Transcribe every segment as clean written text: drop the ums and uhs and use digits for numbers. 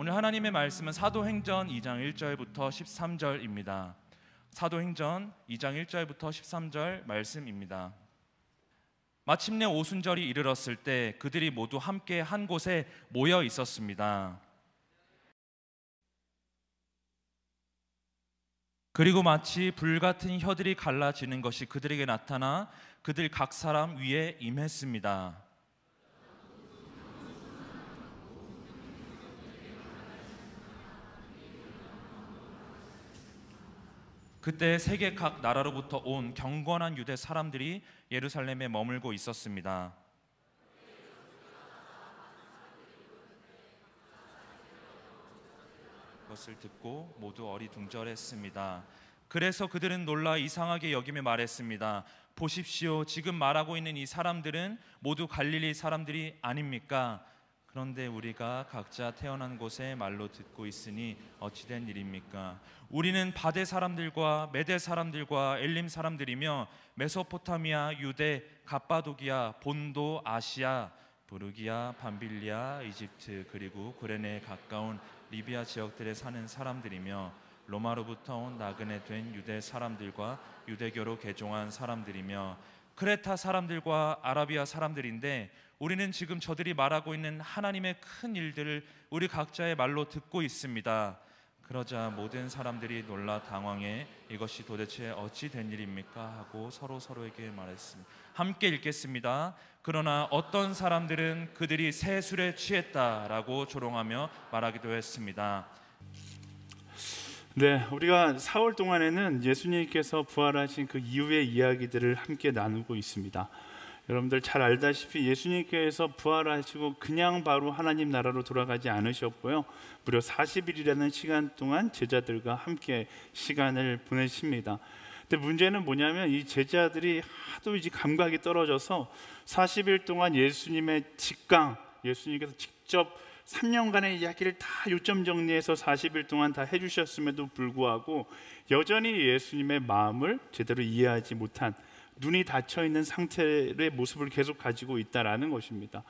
오늘 하나님의 말씀은 사도행전 2장 1절부터 13절입니다. 사도행전 2장 1절부터 13절 말씀입니다. 마침내 오순절이 이르렀을 때 그들이 모두 함께 한 곳에 모여 있었습니다. 그리고 마치 불같은 혀들이 갈라지는 것이 그들에게 나타나 그들 각 사람 위에 임했습니다. 그때 세계 각 나라로부터 온 경건한 유대 사람들이 예루살렘에 머물고 있었습니다. 그것을 듣고 모두 어리둥절했습니다. 그래서 그들은 놀라 이상하게 여기며 말했습니다. 보십시오, 지금 말하고 있는 이 사람들은 모두 갈릴리 사람들이 아닙니까? 그런데 우리가 각자 태어난 곳에 말로 듣고 있으니 어찌된 일입니까? 우리는 바데 사람들과 메데 사람들과 엘림 사람들이며 메소포타미아, 유대, 갑바도기아, 본도, 아시아, 부르기아, 밤빌리아, 이집트 그리고 구레네에 가까운 리비아 지역들에 사는 사람들이며 로마로부터 온 나그네 된 유대 사람들과 유대교로 개종한 사람들이며 크레타 사람들과 아라비아 사람들인데 우리는 지금 저들이 말하고 있는 하나님의 큰 일들을 우리 각자의 말로 듣고 있습니다. 그러자 모든 사람들이 놀라 당황해 이것이 도대체 어찌 된 일입니까? 하고 서로에게 말했습니다. 함께 읽겠습니다. 그러나 어떤 사람들은 그들이 새 술에 취했다라고 조롱하며 말하기도 했습니다. 네, 우리가 4월 동안에는 예수님께서 부활하신 그 이후의 이야기들을 함께 나누고 있습니다. 여러분들 잘 알다시피 예수님께서 부활하시고 그냥 바로 하나님 나라로 돌아가지 않으셨고요, 무려 40일이라는 시간 동안 제자들과 함께 시간을 보내십니다. 근데 문제는 뭐냐면 이 제자들이 하도 이제 감각이 떨어져서 40일 동안 예수님의 직강, 예수님께서 직접 3년간의 이야기를 다 요점 정리해서 40일 동안 다 해주셨음에도 불구하고 여전히 예수님의 마음을 제대로 이해하지 못한, 눈이 닫혀있는 상태의 모습을 계속 가지고 있다는 것입니다.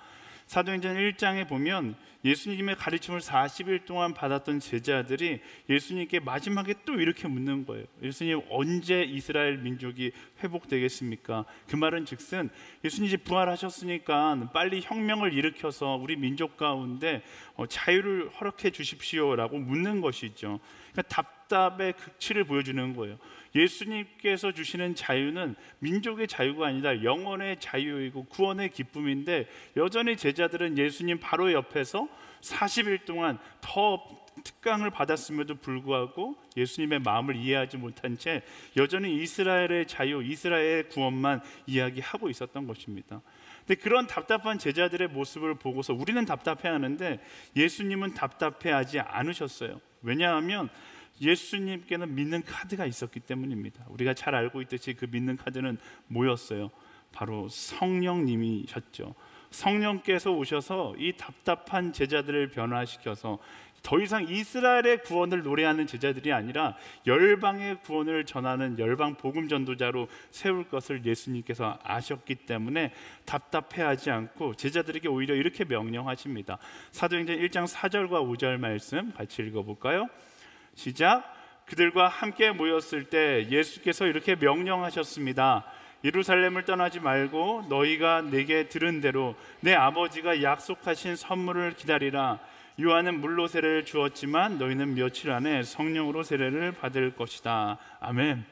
사도행전 1장에 보면 예수님의 가르침을 40일 동안 받았던 제자들이 예수님께 마지막에 또 이렇게 묻는 거예요. 예수님, 언제 이스라엘 민족이 회복되겠습니까? 그 말은 즉슨 예수님 이제 부활하셨으니까 빨리 혁명을 일으켜서 우리 민족 가운데 자유를 허락해 주십시오라고 묻는 것이죠. 그러니까 답답의 극치를 보여주는 거예요. 예수님께서 주시는 자유는 민족의 자유가 아니라 영혼의 자유이고 구원의 기쁨인데 여전히 제자들은 예수님 바로 옆에서 40일 동안 더 특강을 받았음에도 불구하고 예수님의 마음을 이해하지 못한 채 여전히 이스라엘의 자유, 이스라엘의 구원만 이야기하고 있었던 것입니다. 근데 그런 답답한 제자들의 모습을 보고서 우리는 답답해하는데 예수님은 답답해하지 않으셨어요. 왜냐하면 예수님께는 믿는 카드가 있었기 때문입니다. 우리가 잘 알고 있듯이 그 믿는 카드는 뭐였어요? 바로 성령님이셨죠. 성령께서 오셔서 이 답답한 제자들을 변화시켜서 더 이상 이스라엘의 구원을 노래하는 제자들이 아니라 열방의 구원을 전하는 열방 복음 전도자로 세울 것을 예수님께서 아셨기 때문에 답답해하지 않고 제자들에게 오히려 이렇게 명령하십니다. 사도행전 1장 4절과 5절 말씀 같이 읽어볼까요? 시작. 그들과 함께 모였을 때 예수께서 이렇게 명령하셨습니다. 예루살렘을 떠나지 말고 너희가 내게 들은 대로 내 아버지가 약속하신 선물을 기다리라. 요한은 물로 세례를 주었지만 너희는 며칠 안에 성령으로 세례를 받을 것이다. 아멘.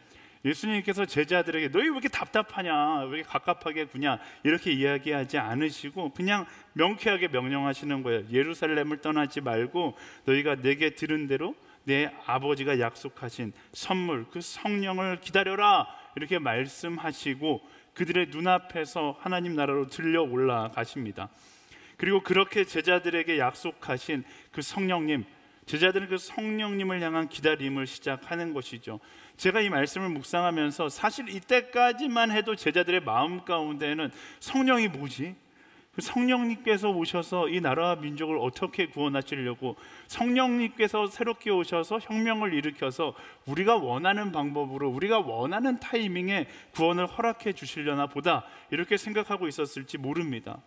예수님께서 제자들에게 너희 왜 이렇게 답답하냐, 왜 이렇게 갑갑하게 구냐 이렇게 이야기하지 않으시고 그냥 명쾌하게 명령하시는 거예요. 예루살렘을 떠나지 말고 너희가 내게 들은 대로 내 아버지가 약속하신 선물, 그 성령을 기다려라 이렇게 말씀하시고 그들의 눈앞에서 하나님 나라로 들려 올라가십니다. 그리고 그렇게 제자들에게 약속하신 그 성령님, 제자들은 그 성령님을 향한 기다림을 시작하는 것이죠. 제가 이 말씀을 묵상하면서 사실 이때까지만 해도 제자들의 마음 가운데는 성령이 뭐지? 그 성령님께서 오셔서 이 나라와 민족을 어떻게 구원하시려고, 성령님께서 새롭게 오셔서 혁명을 일으켜서 우리가 원하는 방법으로 우리가 원하는 타이밍에 구원을 허락해 주시려나 보다 이렇게 생각하고 있었을지 모릅니다.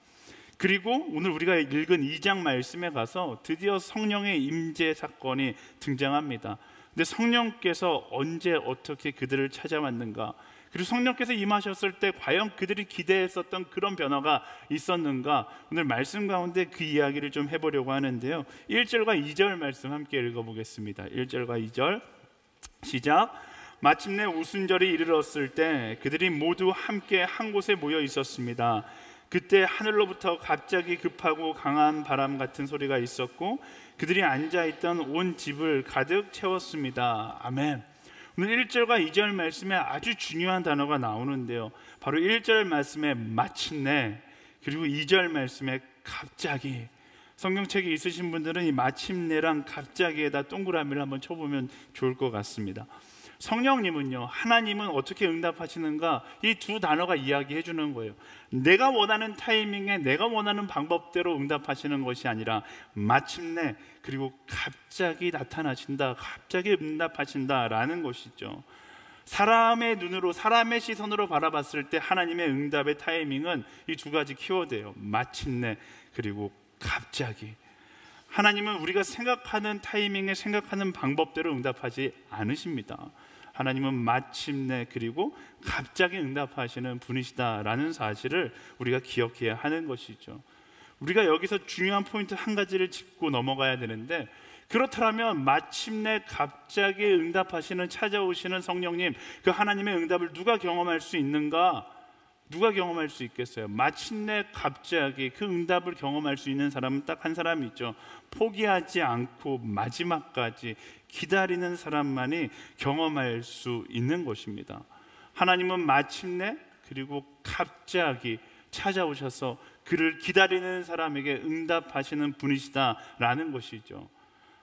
그리고 오늘 우리가 읽은 2장 말씀에 가서 드디어 성령의 임재 사건이 등장합니다. 근데 성령께서 언제 어떻게 그들을 찾아왔는가, 그리고 성령께서 임하셨을 때 과연 그들이 기대했었던 그런 변화가 있었는가, 오늘 말씀 가운데 그 이야기를 좀 해보려고 하는데요. 1절과 2절 말씀 함께 읽어보겠습니다. 1절과 2절 시작. 마침내 오순절이 이르렀을 때 그들이 모두 함께 한 곳에 모여 있었습니다. 그때 하늘로부터 갑자기 급하고 강한 바람 같은 소리가 있었고 그들이 앉아있던 온 집을 가득 채웠습니다. 아멘. 오늘 1절과 2절 말씀에 아주 중요한 단어가 나오는데요, 바로 1절 말씀에 마침내, 그리고 2절 말씀에 갑자기. 성경책이 있으신 분들은 이 마침내랑 갑자기에다 동그라미를 한번 쳐보면 좋을 것 같습니다. 성령님은요, 하나님은 어떻게 응답하시는가, 이 두 단어가 이야기해 주는 거예요. 내가 원하는 타이밍에 내가 원하는 방법대로 응답하시는 것이 아니라 마침내, 그리고 갑자기 나타나신다, 갑자기 응답하신다라는 것이죠. 사람의 눈으로, 사람의 시선으로 바라봤을 때 하나님의 응답의 타이밍은 이 두 가지 키워드예요. 마침내, 그리고 갑자기. 하나님은 우리가 생각하는 타이밍에 생각하는 방법대로 응답하지 않으십니다. 하나님은 마침내, 그리고 갑자기 응답하시는 분이시다라는 사실을 우리가 기억해야 하는 것이죠. 우리가 여기서 중요한 포인트 한 가지를 짚고 넘어가야 되는데, 그렇다면 마침내 갑자기 응답하시는, 찾아오시는 성령님, 그 하나님의 응답을 누가 경험할 수 있는가? 누가 경험할 수 있겠어요? 마침내 갑자기 그 응답을 경험할 수 있는 사람은 딱 한 사람이 있죠. 포기하지 않고 마지막까지 기다리는 사람만이 경험할 수 있는 것입니다. 하나님은 마침내, 그리고 갑자기 찾아오셔서 그를 기다리는 사람에게 응답하시는 분이시다라는 것이죠.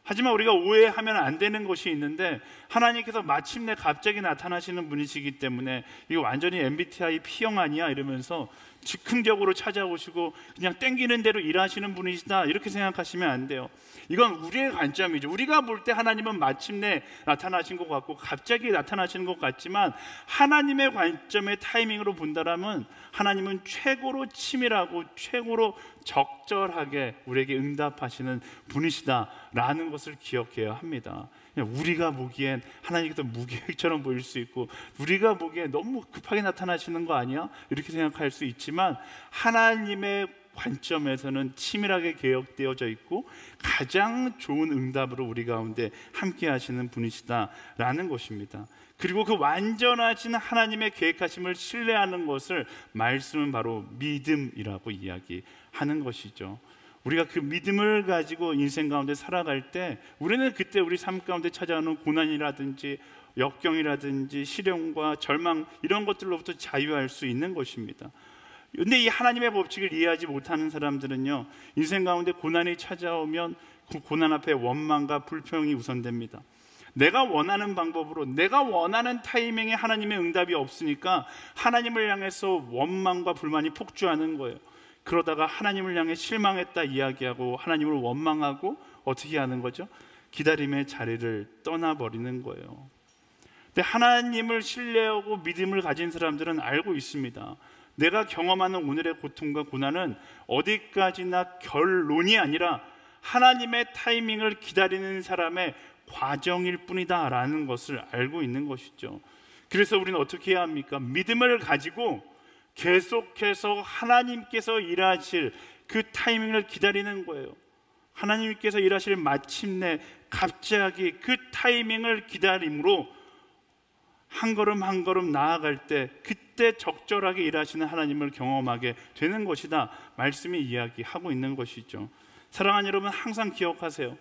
하지만 우리가 오해하면 안 되는 것이 있는데, 하나님께서 마침내 갑자기 나타나시는 분이시기 때문에 이거 완전히 MBTI P형 아니야 이러면서 즉흥적으로 찾아오시고 그냥 땡기는 대로 일하시는 분이시다, 이렇게 생각하시면 안 돼요. 이건 우리의 관점이죠. 우리가 볼 때 하나님은 마침내 나타나신 것 같고 갑자기 나타나시는 것 같지만, 하나님의 관점의 타이밍으로 본다라면 하나님은 최고로 치밀하고 최고로 적절하게 우리에게 응답하시는 분이시다라는 것을 기억해야 합니다. 우리가 보기엔 하나님께서 무계획처럼 보일 수 있고, 우리가 보기엔 너무 급하게 나타나시는 거 아니야? 이렇게 생각할 수 있지만, 하나님의 관점에서는 치밀하게 계획되어져 있고 가장 좋은 응답으로 우리 가운데 함께 하시는 분이시다라는 것입니다. 그리고 그 완전하신 하나님의 계획하심을 신뢰하는 것을 말씀은 바로 믿음이라고 이야기하는 것이죠. 우리가 그 믿음을 가지고 인생 가운데 살아갈 때 우리는 그때 우리 삶 가운데 찾아오는 고난이라든지 역경이라든지 시련과 절망, 이런 것들로부터 자유할 수 있는 것입니다. 근데 이 하나님의 법칙을 이해하지 못하는 사람들은요, 인생 가운데 고난이 찾아오면 그 고난 앞에 원망과 불평이 우선됩니다. 내가 원하는 방법으로, 내가 원하는 타이밍에 하나님의 응답이 없으니까 하나님을 향해서 원망과 불만이 폭주하는 거예요. 그러다가 하나님을 향해 실망했다 이야기하고 하나님을 원망하고 어떻게 하는 거죠? 기다림의 자리를 떠나버리는 거예요. 근데 하나님을 신뢰하고 믿음을 가진 사람들은 알고 있습니다. 내가 경험하는 오늘의 고통과 고난은 어디까지나 결론이 아니라 하나님의 타이밍을 기다리는 사람의 과정일 뿐이다 라는 것을 알고 있는 것이죠. 그래서 우리는 어떻게 해야 합니까? 믿음을 가지고 계속해서 하나님께서 일하실 그 타이밍을 기다리는 거예요. 하나님께서 일하실 마침내 갑자기 그 타이밍을 기다림으로 한 걸음 한 걸음 나아갈 때 그때 적절하게 일하시는 하나님을 경험하게 되는 것이다, 말씀이 이야기하고 있는 것이죠. 사랑하는 여러분, 항상 기억하세요.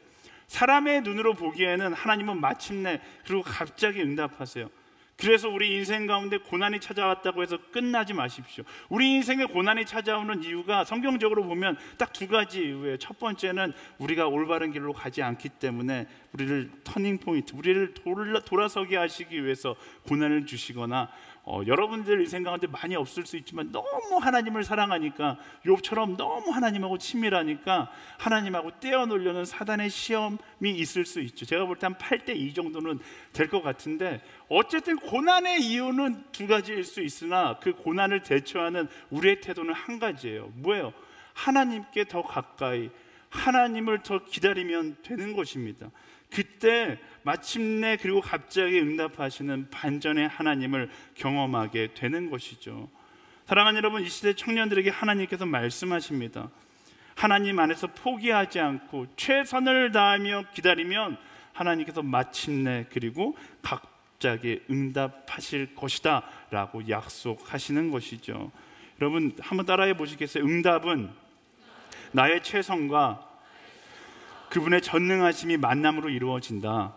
사람의 눈으로 보기에는 하나님은 마침내, 그리고 갑자기 응답하세요. 그래서 우리 인생 가운데 고난이 찾아왔다고 해서 끝나지 마십시오. 우리 인생에 고난이 찾아오는 이유가 성경적으로 보면 딱 두 가지 이유예요. 첫 번째는 우리가 올바른 길로 가지 않기 때문에 우리를 터닝 포인트, 우리를 돌아서게 하시기 위해서 고난을 주시거나, 여러분들 인생 가운데 많이 없을 수 있지만 너무 하나님을 사랑하니까, 욥처럼 너무 하나님하고 친밀하니까 하나님하고 떼어놓으려는 사단의 시험이 있을 수 있죠. 제가 볼 때 한 8대2 정도는 될 것 같은데, 어쨌든 고난의 이유는 두 가지일 수 있으나 그 고난을 대처하는 우리의 태도는 한 가지예요. 뭐예요? 하나님께 더 가까이 하나님을 더 기다리면 되는 것입니다. 그때 마침내 그리고 갑자기 응답하시는 반전의 하나님을 경험하게 되는 것이죠. 사랑하는 여러분, 이 시대 청년들에게 하나님께서 말씀하십니다. 하나님 안에서 포기하지 않고 최선을 다하며 기다리면 하나님께서 마침내 그리고 갑자기 응답하실 것이다 라고 약속하시는 것이죠. 여러분 한번 따라해 보시겠어요? 응답은 나의 최선과 그분의 전능하심이 만남으로 이루어진다.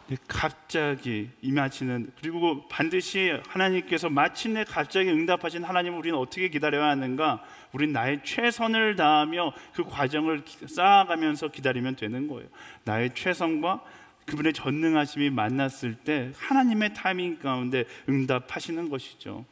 네, 갑자기 임하시는, 그리고 반드시 하나님께서 마침내 갑자기 응답하신 하나님을 우리는 어떻게 기다려야 하는가? 우린 나의 최선을 다하며 그 과정을 쌓아가면서 기다리면 되는 거예요. 나의 최선과 그분의 전능하심이 만났을 때 하나님의 타이밍 가운데 응답하시는 것이죠.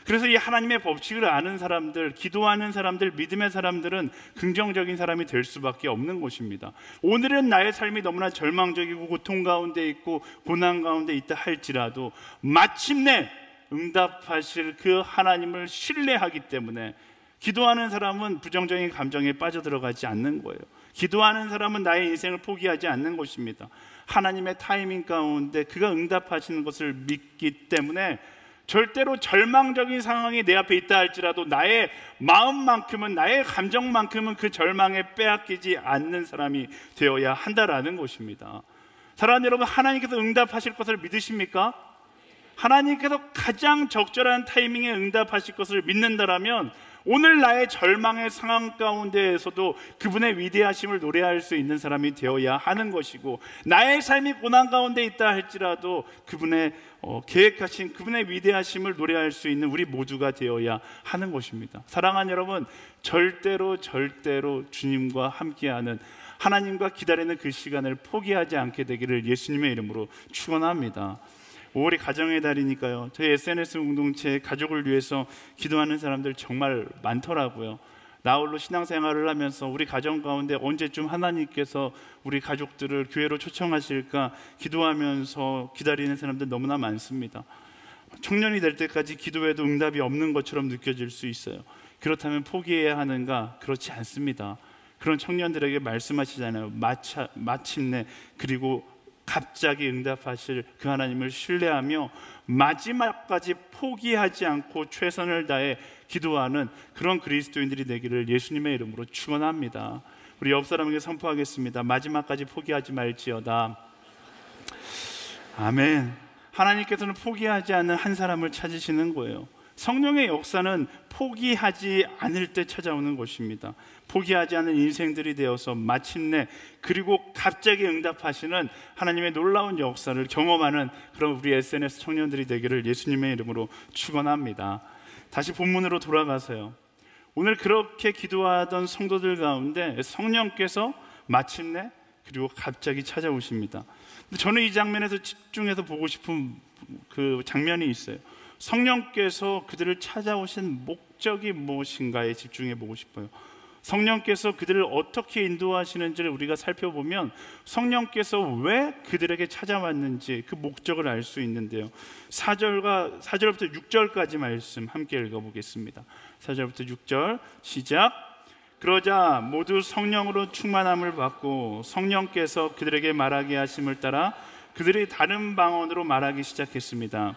그래서 이 하나님의 법칙을 아는 사람들, 기도하는 사람들, 믿음의 사람들은 긍정적인 사람이 될 수밖에 없는 것입니다. 오늘은 나의 삶이 너무나 절망적이고 고통 가운데 있고 고난 가운데 있다 할지라도 마침내 응답하실 그 하나님을 신뢰하기 때문에 기도하는 사람은 부정적인 감정에 빠져들어가지 않는 거예요. 기도하는 사람은 나의 인생을 포기하지 않는 것입니다. 하나님의 타이밍 가운데 그가 응답하시는 것을 믿기 때문에 절대로 절망적인 상황이 내 앞에 있다 할지라도 나의 마음만큼은, 나의 감정만큼은 그 절망에 빼앗기지 않는 사람이 되어야 한다라는 것입니다. 사랑하는 여러분, 하나님께서 응답하실 것을 믿으십니까? 하나님께서 가장 적절한 타이밍에 응답하실 것을 믿는다라면 오늘 나의 절망의 상황 가운데에서도 그분의 위대하심을 노래할 수 있는 사람이 되어야 하는 것이고, 나의 삶이 고난 가운데 있다 할지라도 그분의 계획하신 그분의 위대하심을 노래할 수 있는 우리 모두가 되어야 하는 것입니다. 사랑하는 여러분, 절대로 주님과 함께하는, 하나님과 기다리는 그 시간을 포기하지 않게 되기를 예수님의 이름으로 축원합니다. 5월이 가정의 달이니까요, 저희 SNS 공동체 가족을 위해서 기도하는 사람들 정말 많더라고요. 나홀로 신앙생활을 하면서 우리 가정 가운데 언제쯤 하나님께서 우리 가족들을 교회로 초청하실까 기도하면서 기다리는 사람들 너무나 많습니다. 청년이 될 때까지 기도해도 응답이 없는 것처럼 느껴질 수 있어요. 그렇다면 포기해야 하는가? 그렇지 않습니다. 그런 청년들에게 말씀하시잖아요. 마침내 그리고 갑자기 응답하실 그 하나님을 신뢰하며 마지막까지 포기하지 않고 최선을 다해 기도하는 그런 그리스도인들이 되기를 예수님의 이름으로 축원합니다. 우리 옆 사람에게 선포하겠습니다. 마지막까지 포기하지 말지어다. 아멘. 하나님께서는 포기하지 않는 한 사람을 찾으시는 거예요. 성령의 역사는 포기하지 않을 때 찾아오는 것입니다. 포기하지 않은 인생들이 되어서 마침내 그리고 갑자기 응답하시는 하나님의 놀라운 역사를 경험하는 그런 우리 SNS 청년들이 되기를 예수님의 이름으로 축원합니다. 다시 본문으로 돌아가서요, 오늘 그렇게 기도하던 성도들 가운데 성령께서 마침내 그리고 갑자기 찾아오십니다. 저는 이 장면에서 집중해서 보고 싶은 그 장면이 있어요. 성령께서 그들을 찾아오신 목적이 무엇인가에 집중해 보고 싶어요. 성령께서 그들을 어떻게 인도하시는지를 우리가 살펴보면 성령께서 왜 그들에게 찾아왔는지 그 목적을 알 수 있는데요, 4절부터 6절까지 말씀 함께 읽어보겠습니다. 4절부터 6절 시작. 그러자 모두 성령으로 충만함을 받고 성령께서 그들에게 말하게 하심을 따라 그들이 다른 방언으로 말하기 시작했습니다.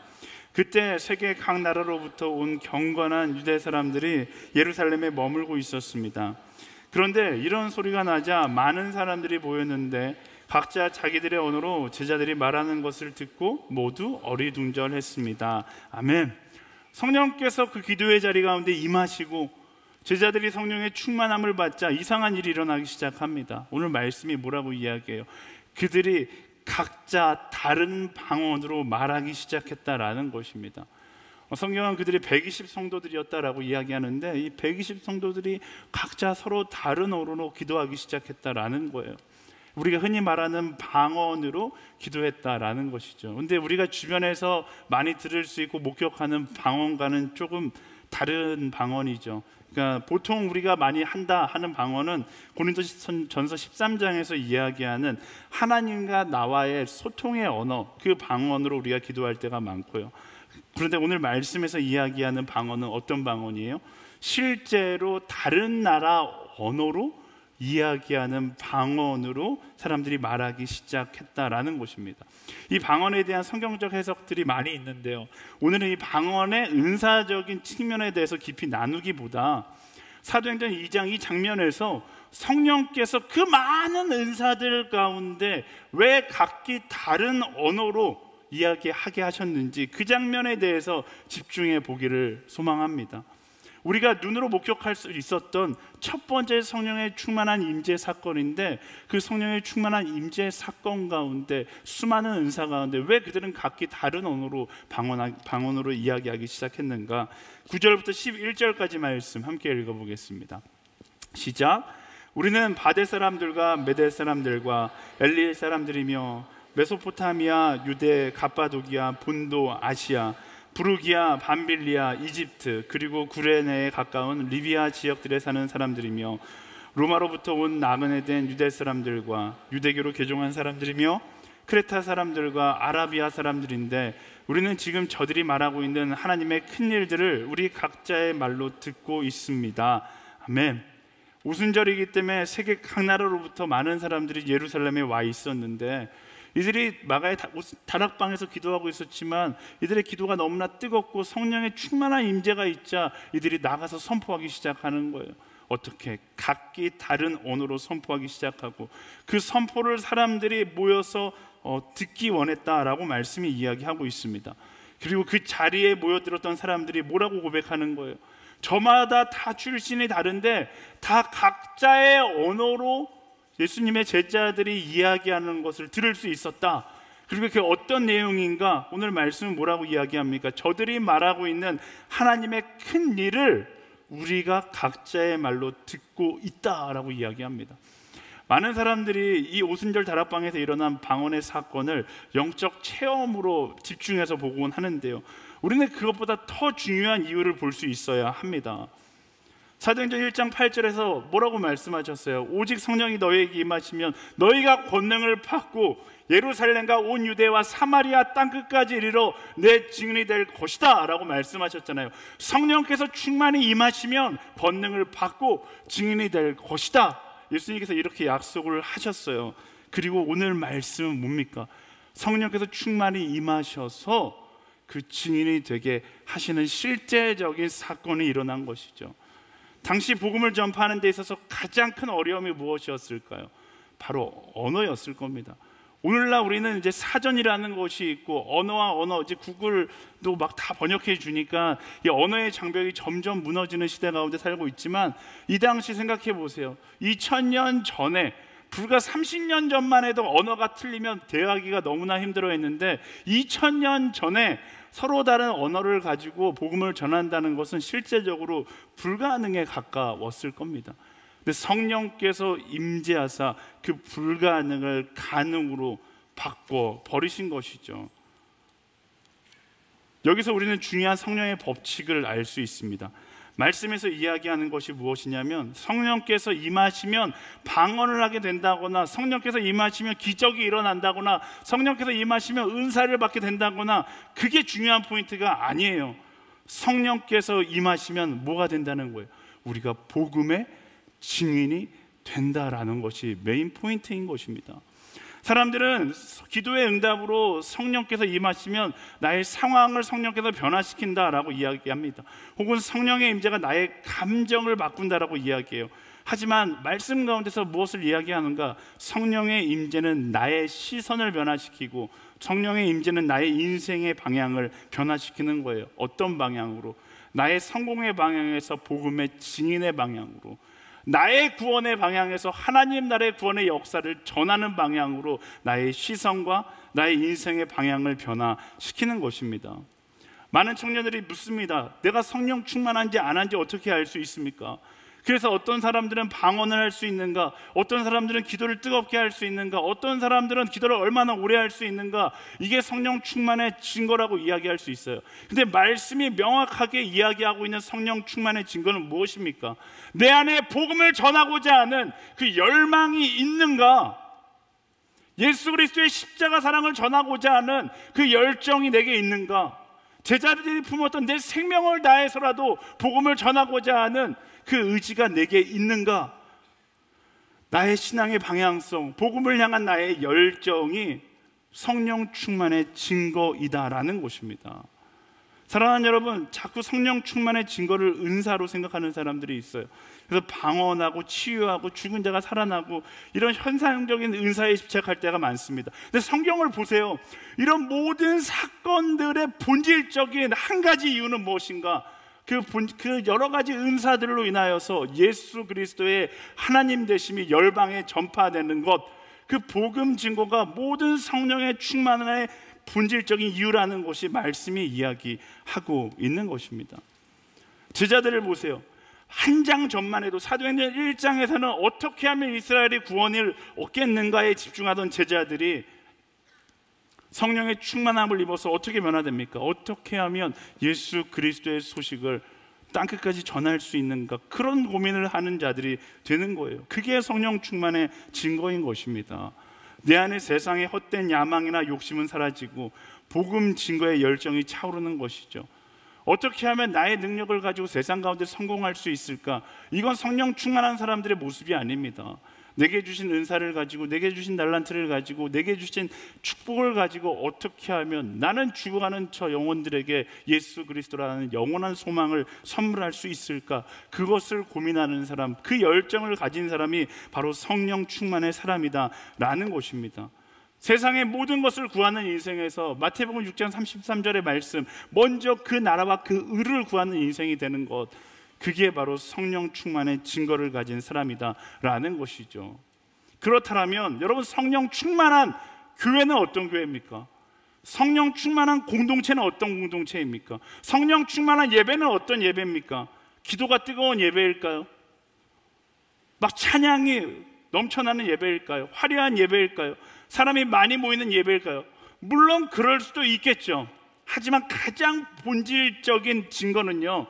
그때 세계 각 나라로부터 온 경건한 유대 사람들이 예루살렘에 머물고 있었습니다. 그런데 이런 소리가 나자 많은 사람들이 모였는데 각자 자기들의 언어로 제자들이 말하는 것을 듣고 모두 어리둥절했습니다. 아멘. 성령께서 그 기도의 자리 가운데 임하시고 제자들이 성령의 충만함을 받자 이상한 일이 일어나기 시작합니다. 오늘 말씀이 뭐라고 이야기해요? 그들이 각자 다른 방언으로 말하기 시작했다라는 것입니다. 성경은 그들이 120 성도들이었다라고 이야기하는데 이 120 성도들이 각자 서로 다른 언어로 기도하기 시작했다라는 거예요. 우리가 흔히 말하는 방언으로 기도했다라는 것이죠. 그런데 우리가 주변에서 많이 들을 수 있고 목격하는 방언과는 조금 다른 방언이죠. 그러니까 보통 우리가 많이 한다 하는 방언은 고린도전서 13장에서 이야기하는 하나님과 나와의 소통의 언어, 그 방언으로 우리가 기도할 때가 많고요. 그런데 오늘 말씀에서 이야기하는 방언은 어떤 방언이에요? 실제로 다른 나라 언어로 이야기하는 방언으로 사람들이 말하기 시작했다라는 것입니다. 이 방언에 대한 성경적 해석들이 많이 있는데요, 오늘은 이 방언의 은사적인 측면에 대해서 깊이 나누기보다 사도행전 2장 이 장면에서 성령께서 그 많은 은사들 가운데 왜 각기 다른 언어로 이야기하게 하셨는지 그 장면에 대해서 집중해 보기를 소망합니다. 우리가 눈으로 목격할 수 있었던 첫 번째 성령의 충만한 임재 사건인데, 그 성령의 충만한 임재 사건 가운데 수많은 은사 가운데 왜 그들은 각기 다른 언어로 방언으로 이야기하기 시작했는가? 9절부터 11절까지 말씀 함께 읽어보겠습니다. 시작. 우리는 바데 사람들과 메데 사람들과 엘리엘 사람들이며 메소포타미아, 유대, 갑바도기아, 본도, 아시아, 부르기아, 밤빌리아, 이집트, 그리고 구레네에 가까운 리비아 지역들에 사는 사람들이며 로마로부터 온 나그네 된 유대 사람들과 유대교로 개종한 사람들이며 크레타 사람들과 아라비아 사람들인데, 우리는 지금 저들이 말하고 있는 하나님의 큰 일들을 우리 각자의 말로 듣고 있습니다. 아멘. 오순절이기 때문에 세계 각 나라로부터 많은 사람들이 예루살렘에 와 있었는데, 이들이 마가의 다락방에서 기도하고 있었지만 이들의 기도가 너무나 뜨겁고 성령의 충만한 임재가 있자 이들이 나가서 선포하기 시작하는 거예요. 어떻게? 각기 다른 언어로 선포하기 시작하고, 그 선포를 사람들이 모여서 듣기 원했다라고 말씀이 이야기하고 있습니다. 그리고 그 자리에 모여들었던 사람들이 뭐라고 고백하는 거예요? 저마다 다 출신이 다른데 다 각자의 언어로 예수님의 제자들이 이야기하는 것을 들을 수 있었다. 그리고 그게 어떤 내용인가? 오늘 말씀은 뭐라고 이야기합니까? 저들이 말하고 있는 하나님의 큰 일을 우리가 각자의 말로 듣고 있다라고 이야기합니다. 많은 사람들이 이 오순절 다락방에서 일어난 방언의 사건을 영적 체험으로 집중해서 보곤 하는데요, 우리는 그것보다 더 중요한 이유를 볼 수 있어야 합니다. 사도행전 1장 8절에서 뭐라고 말씀하셨어요? 오직 성령이 너희에게 임하시면 너희가 권능을 받고 예루살렘과 온 유대와 사마리아 땅끝까지 이르러 내 증인이 될 것이다 라고 말씀하셨잖아요. 성령께서 충만히 임하시면 권능을 받고 증인이 될 것이다. 예수님께서 이렇게 약속을 하셨어요. 그리고 오늘 말씀은 뭡니까? 성령께서 충만히 임하셔서 그 증인이 되게 하시는 실제적인 사건이 일어난 것이죠. 당시 복음을 전파하는 데 있어서 가장 큰 어려움이 무엇이었을까요? 바로 언어였을 겁니다. 오늘날 우리는 이제 사전이라는 것이 있고 언어와 언어, 이제 구글도 막 다 번역해 주니까 이 언어의 장벽이 점점 무너지는 시대 가운데 살고 있지만, 이 당시 생각해 보세요. 2000년 전에, 불과 30년 전만 해도 언어가 틀리면 대화하기가 너무나 힘들어했는데 2000년 전에 서로 다른 언어를 가지고 복음을 전한다는 것은 실제적으로 불가능에 가까웠을 겁니다. 근데 성령께서 임재하사 그 불가능을 가능으로 바꿔 버리신 것이죠. 여기서 우리는 중요한 성령의 법칙을 알 수 있습니다. 말씀에서 이야기하는 것이 무엇이냐면, 성령께서 임하시면 방언을 하게 된다거나, 성령께서 임하시면 기적이 일어난다거나, 성령께서 임하시면 은사를 받게 된다거나, 그게 중요한 포인트가 아니에요. 성령께서 임하시면 뭐가 된다는 거예요? 우리가 복음의 증인이 된다라는 것이 메인 포인트인 것입니다. 사람들은 기도의 응답으로 성령께서 임하시면 나의 상황을 성령께서 변화시킨다라고 이야기합니다. 혹은 성령의 임재가 나의 감정을 바꾼다라고 이야기해요. 하지만 말씀 가운데서 무엇을 이야기하는가? 성령의 임재는 나의 시선을 변화시키고 성령의 임재는 나의 인생의 방향을 변화시키는 거예요. 어떤 방향으로? 나의 성공의 방향에서 복음의 증인의 방향으로, 나의 구원의 방향에서 하나님 나라의 구원의 역사를 전하는 방향으로 나의 시선과 나의 인생의 방향을 변화시키는 것입니다. 많은 청년들이 묻습니다. 내가 성령 충만한지 안 한지 어떻게 알 수 있습니까? 그래서 어떤 사람들은 방언을 할 수 있는가? 어떤 사람들은 기도를 뜨겁게 할 수 있는가? 어떤 사람들은 기도를 얼마나 오래 할 수 있는가? 이게 성령 충만의 증거라고 이야기할 수 있어요. 근데 말씀이 명확하게 이야기하고 있는 성령 충만의 증거는 무엇입니까? 내 안에 복음을 전하고자 하는 그 열망이 있는가? 예수 그리스도의 십자가 사랑을 전하고자 하는 그 열정이 내게 있는가? 제자들이 품었던 내 생명을 다해서라도 복음을 전하고자 하는 그 의지가 내게 있는가? 나의 신앙의 방향성, 복음을 향한 나의 열정이 성령 충만의 증거이다라는 것입니다. 사랑하는 여러분, 자꾸 성령 충만의 증거를 은사로 생각하는 사람들이 있어요. 그래서 방언하고 치유하고 죽은 자가 살아나고 이런 현상적인 은사에 집착할 때가 많습니다. 근데 성경을 보세요. 이런 모든 사건들의 본질적인 한 가지 이유는 무엇인가? 그 여러 가지 은사들로 인하여서 예수 그리스도의 하나님 되심이 열방에 전파되는 것, 그 복음 증거가 모든 성령의 충만의 본질적인 이유라는 것이 말씀이 이야기하고 있는 것입니다. 제자들을 보세요. 한 장 전만 해도 사도행전 1장에서는 어떻게 하면 이스라엘이 구원을 얻겠는가에 집중하던 제자들이 성령의 충만함을 입어서 어떻게 변화됩니까? 어떻게 하면 예수 그리스도의 소식을 땅끝까지 전할 수 있는가? 그런 고민을 하는 자들이 되는 거예요. 그게 성령 충만의 증거인 것입니다. 내 안에 세상의 헛된 야망이나 욕심은 사라지고 복음 증거의 열정이 차오르는 것이죠. 어떻게 하면 나의 능력을 가지고 세상 가운데 성공할 수 있을까? 이건 성령 충만한 사람들의 모습이 아닙니다. 내게 주신 은사를 가지고, 내게 주신 달란트를 가지고, 내게 주신 축복을 가지고 어떻게 하면 나는 죽어가는 저 영혼들에게 예수 그리스도라는 영원한 소망을 선물할 수 있을까? 그것을 고민하는 사람, 그 열정을 가진 사람이 바로 성령 충만의 사람이다라는 것입니다. 세상의 모든 것을 구하는 인생에서 마태복음 6장 33절의 말씀, 먼저 그 나라와 그 의를 구하는 인생이 되는 것, 그게 바로 성령 충만의 증거를 가진 사람이다라는 것이죠. 그렇다면 여러분, 성령 충만한 교회는 어떤 교회입니까? 성령 충만한 공동체는 어떤 공동체입니까? 성령 충만한 예배는 어떤 예배입니까? 기도가 뜨거운 예배일까요? 막 찬양이 넘쳐나는 예배일까요? 화려한 예배일까요? 사람이 많이 모이는 예배일까요? 물론 그럴 수도 있겠죠. 하지만 가장 본질적인 증거는요,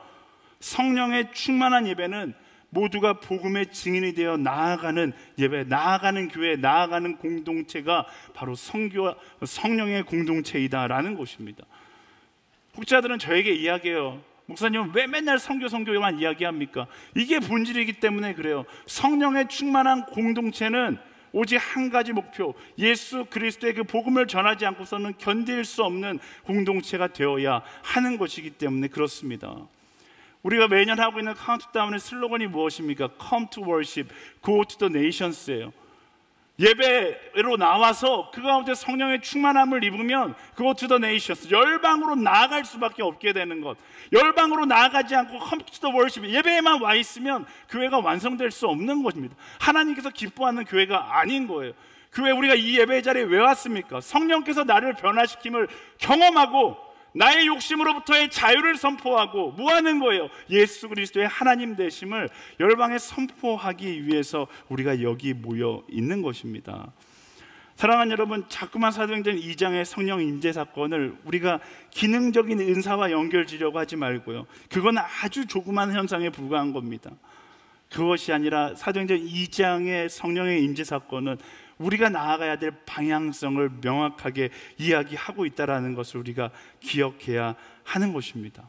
성령의 충만한 예배는 모두가 복음의 증인이 되어 나아가는 예배, 나아가는 교회, 나아가는 공동체가 바로 성령의 공동체이다라는 것입니다. 혹자들은 저에게 이야기해요. 목사님은 왜 맨날 성교만 이야기합니까? 이게 본질이기 때문에 그래요. 성령의 충만한 공동체는 오직 한 가지 목표, 예수 그리스도의 그 복음을 전하지 않고서는 견딜 수 없는 공동체가 되어야 하는 것이기 때문에 그렇습니다. 우리가 매년 하고 있는 카운트다운의 슬로건이 무엇입니까? Come to worship, go to the nations예요. 예배로 나와서 그 가운데 성령의 충만함을 입으면 go to the nations, 열방으로 나아갈 수밖에 없게 되는 것. 열방으로 나아가지 않고 come to the worship, 예배에만 와 있으면 교회가 완성될 수 없는 것입니다. 하나님께서 기뻐하는 교회가 아닌 거예요. 교회, 우리가 이 예배 자리에 왜 왔습니까? 성령께서 나를 변화시킴을 경험하고 나의 욕심으로부터의 자유를 선포하고 뭐 하는 거예요? 예수 그리스도의 하나님 되심을 열방에 선포하기 위해서 우리가 여기 모여 있는 것입니다. 사랑하는 여러분, 자꾸만 사도행전 2장의 성령 임재 사건을 우리가 기능적인 은사와 연결지려고 하지 말고요, 그건 아주 조그만 현상에 불과한 겁니다. 그것이 아니라 사도행전 2장의 성령의 임재 사건은 우리가 나아가야 될 방향성을 명확하게 이야기하고 있다는 것을 우리가 기억해야 하는 것입니다.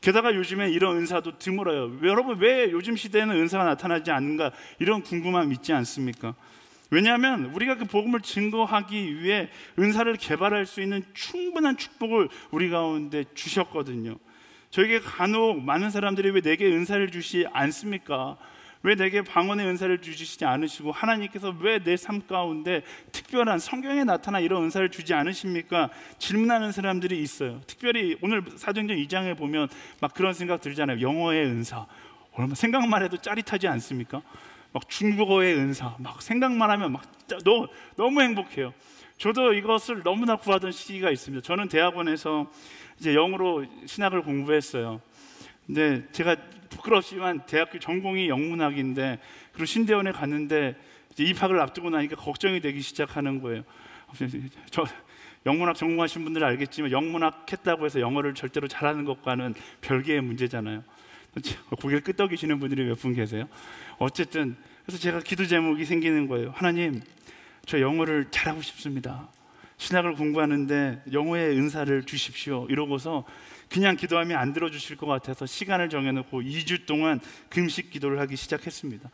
게다가 요즘에 이런 은사도 드물어요. 여러분, 왜 요즘 시대에는 은사가 나타나지 않는가, 이런 궁금함 있지 않습니까? 왜냐하면 우리가 그 복음을 증거하기 위해 은사를 개발할 수 있는 충분한 축복을 우리 가운데 주셨거든요. 저에게 간혹 많은 사람들이 왜 내게 은사를 주시지 않습니까? 왜 내게 방언의 은사를 주시지 않으시고 하나님께서 왜 내 삶 가운데 특별한 성경에 나타나 이런 은사를 주지 않으십니까? 질문하는 사람들이 있어요. 특별히 오늘 사도행전 2장에 보면 막 그런 생각 들잖아요. 영어의 은사, 얼마 생각만 해도 짜릿하지 않습니까? 막 중국어의 은사, 막 생각만 하면 막 너무 행복해요. 저도 이것을 너무나 구하던 시기가 있습니다. 저는 대학원에서 이제 영어로 신학을 공부했어요. 근데 제가 부끄럽지만 대학교 전공이 영문학인데, 그리고 신대원에 갔는데 이제 입학을 앞두고 나니까 걱정이 되기 시작하는 거예요. 저 영문학 전공하신 분들은 알겠지만 영문학 했다고 해서 영어를 절대로 잘하는 것과는 별개의 문제잖아요. 고개를 끄덕이시는 분들이 몇 분 계세요. 어쨌든 그래서 제가 기도 제목이 생기는 거예요. 하나님, 저 영어를 잘하고 싶습니다. 신학을 공부하는데 영어의 은사를 주십시오 이러고서 그냥 기도하면 안 들어주실 것 같아서 시간을 정해놓고 2주 동안 금식 기도를 하기 시작했습니다.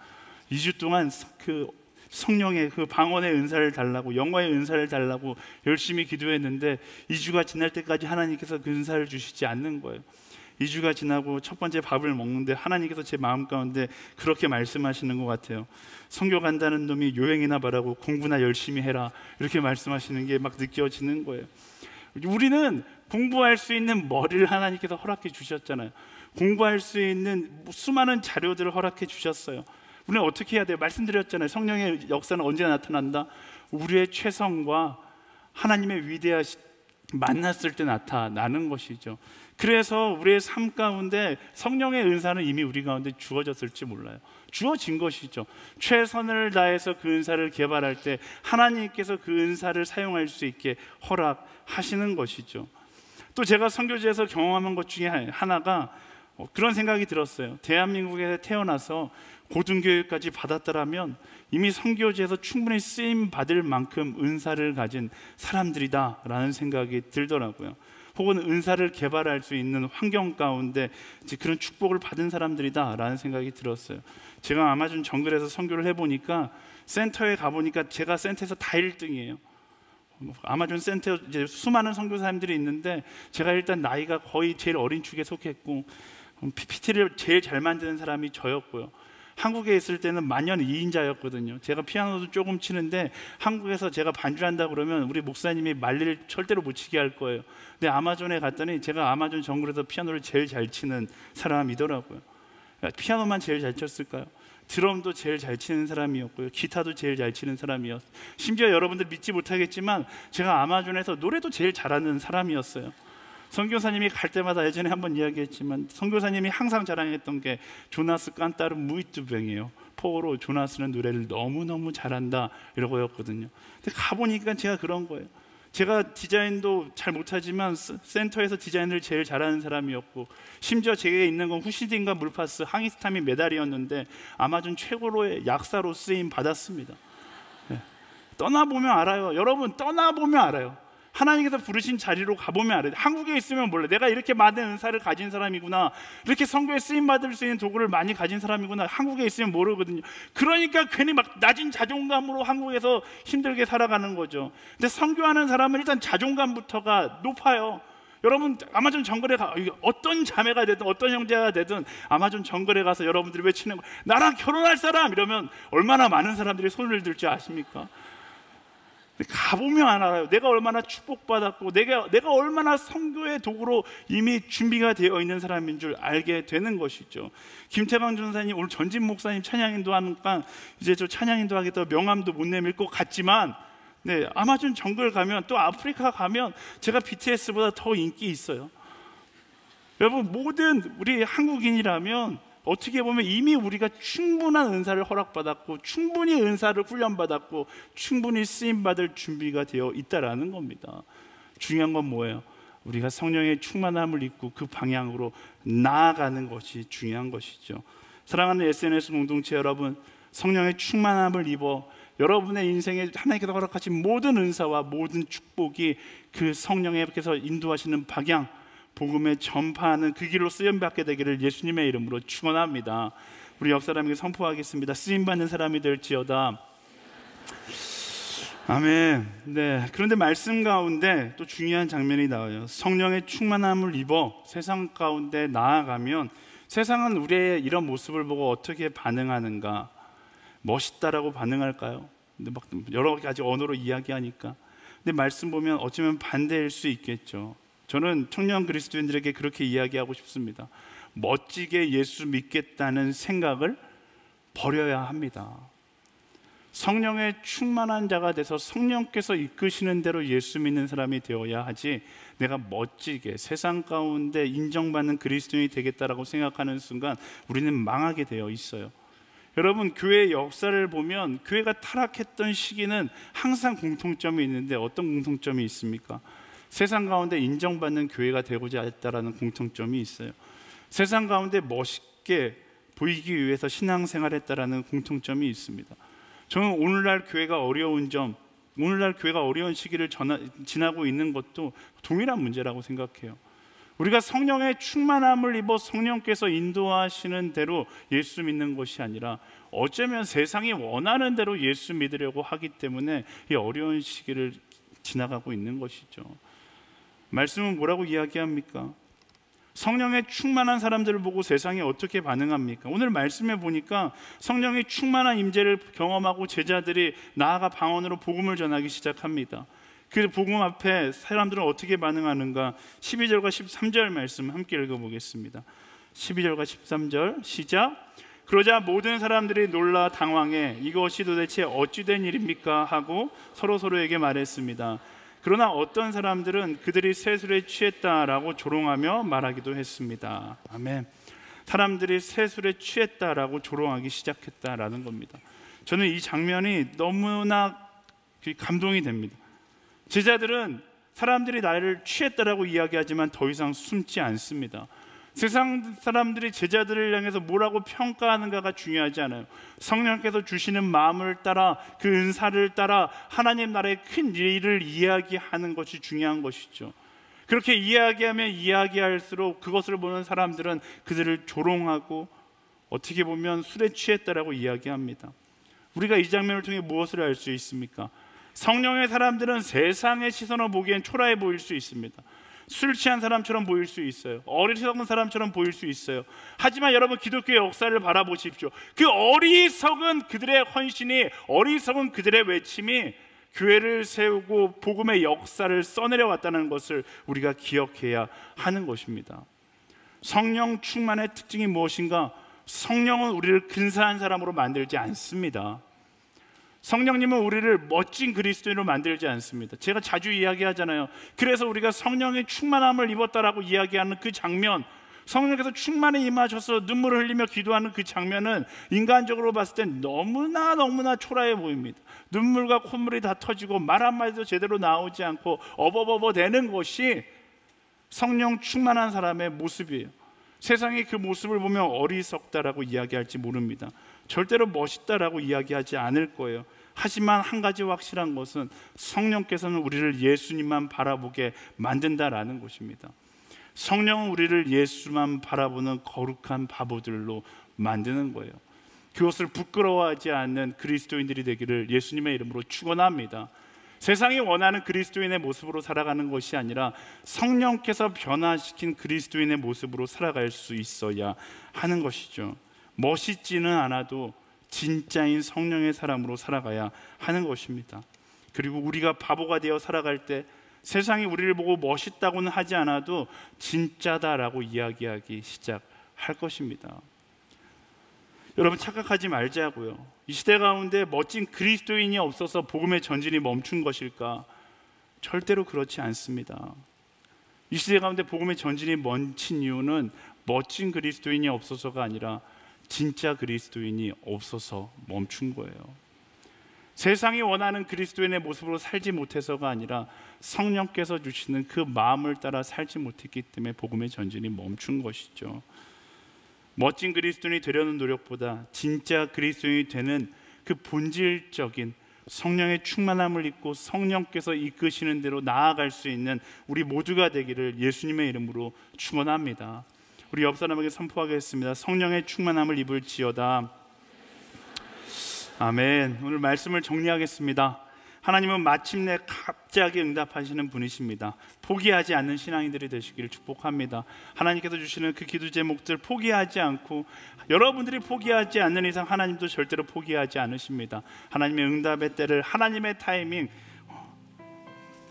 2주 동안 그 성령의 그 방언의 은사를 달라고, 영어의 은사를 달라고 열심히 기도했는데 2주가 지날 때까지 하나님께서 그 은사를 주시지 않는 거예요. 2주가 지나고 첫 번째 밥을 먹는데 하나님께서 제 마음 가운데 그렇게 말씀하시는 것 같아요. 선교 간다는 놈이 요행이나 바라고 공부나 열심히 해라, 이렇게 말씀하시는 게 막 느껴지는 거예요. 우리는 공부할 수 있는 머리를 하나님께서 허락해 주셨잖아요. 공부할 수 있는 수많은 자료들을 허락해 주셨어요. 우리는 어떻게 해야 돼요? 말씀드렸잖아요. 성령의 역사는 언제 나타난다? 우리의 최선과 하나님의 위대하신 만났을 때 나타나는 것이죠. 그래서 우리의 삶 가운데 성령의 은사는 이미 우리 가운데 주어졌을지 몰라요. 주어진 것이죠. 최선을 다해서 그 은사를 개발할 때 하나님께서 그 은사를 사용할 수 있게 허락하시는 것이죠. 또 제가 선교지에서 경험한 것 중에 하나가 그런 생각이 들었어요. 대한민국에 태어나서 고등교육까지 받았더라면 이미 선교지에서 충분히 쓰임 받을 만큼 은사를 가진 사람들이다라는 생각이 들더라고요. 혹은 은사를 개발할 수 있는 환경 가운데 그런 축복을 받은 사람들이다라는 생각이 들었어요. 제가 아마존 정글에서 선교를 해보니까 센터에 가보니까 제가 센터에서 다 1등이에요. 아마존 센터 이제 수많은 선교사님들이 있는데 제가 일단 나이가 거의 제일 어린 축에 속했고 PPT를 제일 잘 만드는 사람이 저였고요. 한국에 있을 때는 만년 2인자였거든요. 제가 피아노도 조금 치는데 한국에서 제가 반주한다 그러면 우리 목사님이 말리를 절대로 못 치게 할 거예요. 근데 아마존에 갔더니 제가 아마존 정글에서 피아노를 제일 잘 치는 사람이더라고요. 피아노만 제일 잘 쳤을까요? 드럼도 제일 잘 치는 사람이었고요. 기타도 제일 잘 치는 사람이었어요. 심지어 여러분들 믿지 못하겠지만 제가 아마존에서 노래도 제일 잘하는 사람이었어요. 선교사님이 갈 때마다 예전에 한번 이야기했지만 선교사님이 항상 자랑했던 게 조나스 깐따르 무이뚜뱅이에요. 포로 조나스는 노래를 너무너무 잘한다 이러고였거든요. 근데 가보니까 제가 그런 거예요. 제가 디자인도 잘 못하지만 센터에서 디자인을 제일 잘하는 사람이었고 심지어 제게 있는 건 후시딘과 물파스, 항이스타민 메달이었는데 아마존 최고로의 약사로 쓰임 받았습니다. 네. 떠나보면 알아요. 여러분 떠나보면 알아요. 하나님께서 부르신 자리로 가보면 알아요. 한국에 있으면 몰라요. 내가 이렇게 많은 은사를 가진 사람이구나, 이렇게 선교에 쓰임받을 수 있는 도구를 많이 가진 사람이구나, 한국에 있으면 모르거든요. 그러니까 괜히 막 낮은 자존감으로 한국에서 힘들게 살아가는 거죠. 근데 선교하는 사람은 일단 자존감부터가 높아요. 여러분 아마존 정글에 어떤 자매가 되든 어떤 형제가 되든 아마존 정글에 가서 여러분들이 외치는 거, 나랑 결혼할 사람 이러면 얼마나 많은 사람들이 손을 들 줄 아십니까? 가보면 알아요. 내가 얼마나 축복받았고 내가 얼마나 선교의 도구로 이미 준비가 되어 있는 사람인 줄 알게 되는 것이죠. 김태광 전사님 오늘 전진 목사님 찬양인도 하니까 이제 저 찬양인도 하겠다고 명함도 못 내밀 것 같지만 네, 아마존 정글 가면 또 아프리카 가면 제가 BTS보다 더 인기 있어요. 여러분 모든 우리 한국인이라면 어떻게 보면 이미 우리가 충분한 은사를 허락받았고 충분히 은사를 훈련받았고 충분히 쓰임받을 준비가 되어 있다라는 겁니다. 중요한 건 뭐예요? 우리가 성령의 충만함을 입고 그 방향으로 나아가는 것이 중요한 것이죠. 사랑하는 SNS 공동체 여러분, 성령의 충만함을 입어 여러분의 인생에 하나님께서 허락하신 모든 은사와 모든 축복이 그 성령께서 인도하시는 방향, 복음의 전파하는 그 길로 쓰임받게 되기를 예수님의 이름으로 축원합니다. 우리 옆 사람에게 선포하겠습니다. 쓰임받는 사람이 될지어다. 아멘. 네. 그런데 말씀 가운데 또 중요한 장면이 나와요. 성령의 충만함을 입어 세상 가운데 나아가면 세상은 우리의 이런 모습을 보고 어떻게 반응하는가? 멋있다라고 반응할까요? 근데 막 여러 가지 언어로 이야기하니까. 근데 말씀 보면 어쩌면 반대일 수 있겠죠. 저는 청년 그리스도인들에게 그렇게 이야기하고 싶습니다. 멋지게 예수 믿겠다는 생각을 버려야 합니다. 성령의 충만한 자가 돼서 성령께서 이끄시는 대로 예수 믿는 사람이 되어야 하지, 내가 멋지게 세상 가운데 인정받는 그리스도인이 되겠다라고 생각하는 순간 우리는 망하게 되어 있어요. 여러분 교회의 역사를 보면 교회가 타락했던 시기는 항상 공통점이 있는데 어떤 공통점이 있습니까? 세상 가운데 인정받는 교회가 되고자 했다라는 공통점이 있어요. 세상 가운데 멋있게 보이기 위해서 신앙생활을 했다라는 공통점이 있습니다. 저는 오늘날 교회가 어려운 점, 오늘날 교회가 어려운 시기를 지나고 있는 것도 동일한 문제라고 생각해요. 우리가 성령의 충만함을 입어 성령께서 인도하시는 대로 예수 믿는 것이 아니라 어쩌면 세상이 원하는 대로 예수 믿으려고 하기 때문에 이 어려운 시기를 지나가고 있는 것이죠. 말씀은 뭐라고 이야기합니까? 성령의 충만한 사람들을 보고 세상이 어떻게 반응합니까? 오늘 말씀에 보니까 성령의 충만한 임재를 경험하고 제자들이 나아가 방언으로 복음을 전하기 시작합니다. 그 복음 앞에 사람들은 어떻게 반응하는가? 12절과 13절 말씀 함께 읽어보겠습니다. 12절과 13절 시작. 그러자 모든 사람들이 놀라 당황해 이것이 도대체 어찌된 일입니까? 하고 서로에게 말했습니다. 그러나 어떤 사람들은 그들이 세술에 취했다라고 조롱하며 말하기도 했습니다. 아멘. 사람들이 세술에 취했다라고 조롱하기 시작했다라는 겁니다. 저는 이 장면이 너무나 감동이 됩니다. 제자들은 사람들이 나를 취했다라고 이야기하지만 더 이상 숨지 않습니다. 세상 사람들이 제자들을 향해서 뭐라고 평가하는가가 중요하지 않아요. 성령께서 주시는 마음을 따라 그 은사를 따라 하나님 나라의 큰 일을 이야기하는 것이 중요한 것이죠. 그렇게 이야기하면 이야기할수록 그것을 보는 사람들은 그들을 조롱하고 어떻게 보면 술에 취했다라고 이야기합니다. 우리가 이 장면을 통해 무엇을 알 수 있습니까? 성령의 사람들은 세상의 시선을 보기엔 초라해 보일 수 있습니다. 술 취한 사람처럼 보일 수 있어요. 어리석은 사람처럼 보일 수 있어요. 하지만 여러분 기독교의 역사를 바라보십시오. 그 어리석은 그들의 헌신이, 어리석은 그들의 외침이 교회를 세우고 복음의 역사를 써내려왔다는 것을 우리가 기억해야 하는 것입니다. 성령 충만의 특징이 무엇인가? 성령은 우리를 근사한 사람으로 만들지 않습니다. 성령님은 우리를 멋진 그리스도인으로 만들지 않습니다. 제가 자주 이야기하잖아요. 그래서 우리가 성령의 충만함을 입었다라고 이야기하는 그 장면, 성령께서 충만에 임하셔서 눈물을 흘리며 기도하는 그 장면은 인간적으로 봤을 땐 너무나 초라해 보입니다. 눈물과 콧물이 다 터지고 말 한마디도 제대로 나오지 않고 어버버버 되는 것이 성령 충만한 사람의 모습이에요. 세상이 그 모습을 보면 어리석다라고 이야기할지 모릅니다. 절대로 멋있다라고 이야기하지 않을 거예요. 하지만 한 가지 확실한 것은 성령께서는 우리를 예수님만 바라보게 만든다라는 것입니다. 성령은 우리를 예수만 바라보는 거룩한 바보들로 만드는 거예요. 그것을 부끄러워하지 않는 그리스도인들이 되기를 예수님의 이름으로 축원합니다. 세상이 원하는 그리스도인의 모습으로 살아가는 것이 아니라 성령께서 변화시킨 그리스도인의 모습으로 살아갈 수 있어야 하는 것이죠. 멋있지는 않아도 진짜인 성령의 사람으로 살아가야 하는 것입니다. 그리고 우리가 바보가 되어 살아갈 때 세상이 우리를 보고 멋있다고는 하지 않아도 진짜다라고 이야기하기 시작할 것입니다. 여러분 착각하지 말자고요. 이 시대 가운데 멋진 그리스도인이 없어서 복음의 전진이 멈춘 것일까? 절대로 그렇지 않습니다. 이 시대 가운데 복음의 전진이 멈춘 이유는 멋진 그리스도인이 없어서가 아니라 진짜 그리스도인이 없어서 멈춘 거예요. 세상이 원하는 그리스도인의 모습으로 살지 못해서가 아니라 성령께서 주시는 그 마음을 따라 살지 못했기 때문에 복음의 전진이 멈춘 것이죠. 멋진 그리스도인이 되려는 노력보다 진짜 그리스도인이 되는 그 본질적인 성령의 충만함을 입고 성령께서 이끄시는 대로 나아갈 수 있는 우리 모두가 되기를 예수님의 이름으로 축원합니다. 우리 옆 사람에게 선포하겠습니다. 성령의 충만함을 입을지어다. 아멘. 오늘 말씀을 정리하겠습니다. 하나님은 마침내 갑자기 응답하시는 분이십니다. 포기하지 않는 신앙인들이 되시기를 축복합니다. 하나님께서 주시는 그 기도 제목들 포기하지 않고 여러분들이 포기하지 않는 이상 하나님도 절대로 포기하지 않으십니다. 하나님의 응답의 때를 하나님의 타이밍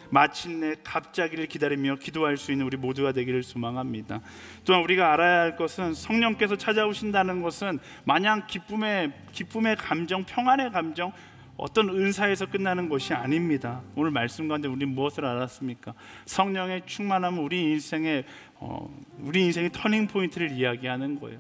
마침내 갑자기를 기다리며 기도할 수 있는 우리 모두가 되기를 소망합니다. 또한 우리가 알아야 할 것은 성령께서 찾아오신다는 것은 마냥 기쁨의 감정, 평안의 감정, 어떤 은사에서 끝나는 것이 아닙니다. 오늘 말씀 가운데 우리는 무엇을 알았습니까? 성령의 충만함은 우리 인생의 터닝 포인트를 이야기하는 거예요.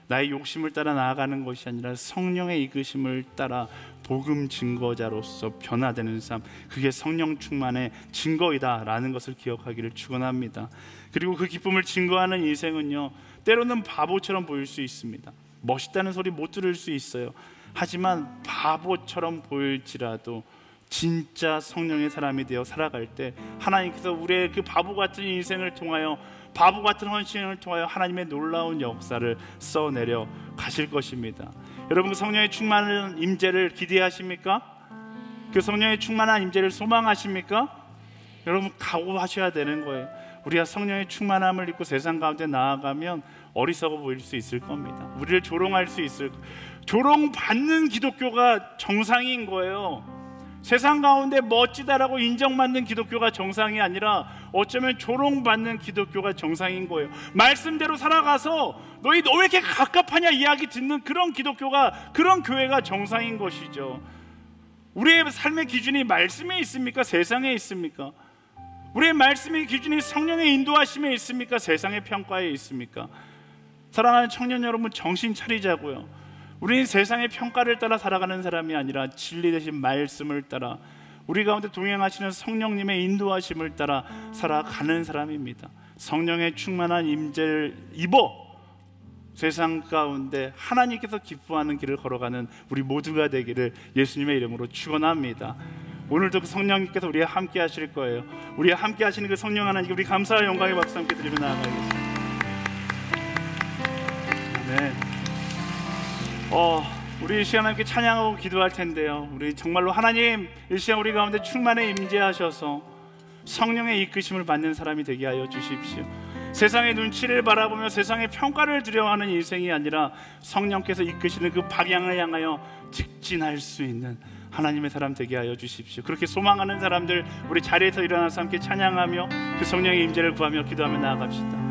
나의 욕심을 따라 나아가는 것이 아니라 성령의 이끄심을 따라 복음 증거자로서 변화되는 삶, 그게 성령 충만의 증거이다라는 것을 기억하기를 축원합니다. 그리고 그 기쁨을 증거하는 인생은요, 때로는 바보처럼 보일 수 있습니다. 멋있다는 소리 못 들을 수 있어요. 하지만 바보처럼 보일지라도 진짜 성령의 사람이 되어 살아갈 때 하나님께서 우리의 그 바보 같은 인생을 통하여, 바보 같은 헌신을 통하여 하나님의 놀라운 역사를 써내려 가실 것입니다. 여러분, 그 성령의 충만한 임재를 기대하십니까? 그 성령의 충만한 임재를 소망하십니까? 여러분, 각오하셔야 되는 거예요. 우리가 성령의 충만함을 입고 세상 가운데 나아가면 어리석어 보일 수 있을 겁니다. 우리를 조롱할 수 있을, 조롱받는 기독교가 정상인 거예요. 세상 가운데 멋지다라고 인정받는 기독교가 정상이 아니라 어쩌면 조롱받는 기독교가 정상인 거예요. 말씀대로 살아가서 너 왜 이렇게 갑갑하냐 이야기 듣는 그런 기독교가, 그런 교회가 정상인 것이죠. 우리의 삶의 기준이 말씀에 있습니까? 세상에 있습니까? 우리의 말씀의 기준이 성령의 인도하심에 있습니까? 세상의 평가에 있습니까? 사랑하는 청년 여러분, 정신 차리자고요. 우리는 세상의 평가를 따라 살아가는 사람이 아니라 진리 되신 말씀을 따라, 우리 가운데 동행하시는 성령님의 인도하심을 따라 살아가는 사람입니다. 성령의 충만한 임재를 입어 세상 가운데 하나님께서 기뻐하는 길을 걸어가는 우리 모두가 되기를 예수님의 이름으로 축원합니다. 오늘도 그 성령님께서 우리와 함께 하실 거예요. 우리와 함께 하시는 그 성령 하나님께 우리 감사와 영광의 박수 함께 드리며 나아가겠습니다. 네. 우리 이 시간 함께 찬양하고 기도할 텐데요, 우리 정말로 하나님 이 시간 우리 가운데 충만히 임재하셔서 성령의 이끄심을 받는 사람이 되게 하여 주십시오. 세상의 눈치를 바라보며 세상의 평가를 두려워하는 인생이 아니라 성령께서 이끄시는 그 방향을 향하여 직진할 수 있는 하나님의 사람 되게 하여 주십시오. 그렇게 소망하는 사람들, 우리 자리에서 일어나서 함께 찬양하며 그 성령의 임재를 구하며 기도하며 나아갑시다.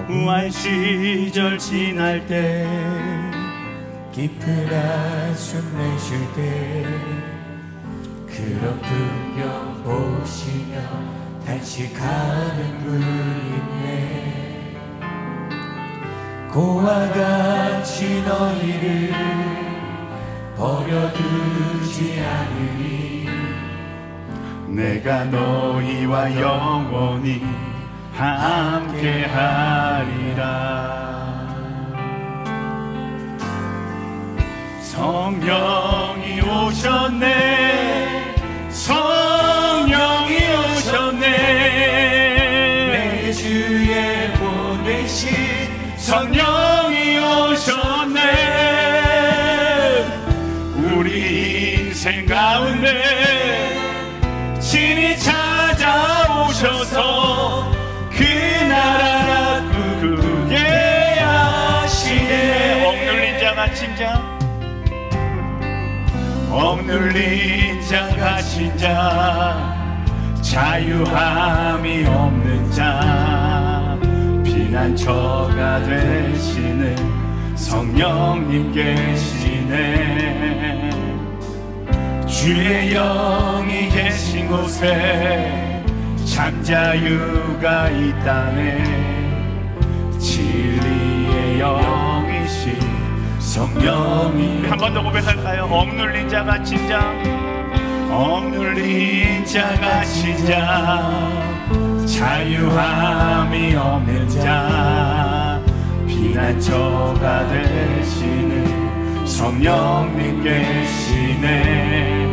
무한 시절 지날 때, 깊은 한숨 내쉴 때, 그런 풍경 보시며 단식하는 분 있네. 고와 같이 너희를 버려두지 않으니, 내가 너희와 영원히 함께하리라. 성령이 오셨네, 성령이 오셨네, 내 주에 보내신 성령이 오셨네. 우리 인생 가운데 친히 찾아오셔서 그 나라 누구게 하시네. 억눌린 자가 친자, 억눌린 자가 친자, 자유함이 없는 자, 피난처가 되시는 성령님 계시네. 주의 영이 계신 곳에 참 자유가 있다네. 진리의 영이신 성령이, 한 번 더 고백할까요? 억눌린 자가 친자, 억눌린 자가 친자, 자유함이 없는 자, 피난처가 되시는 성령님 계시네.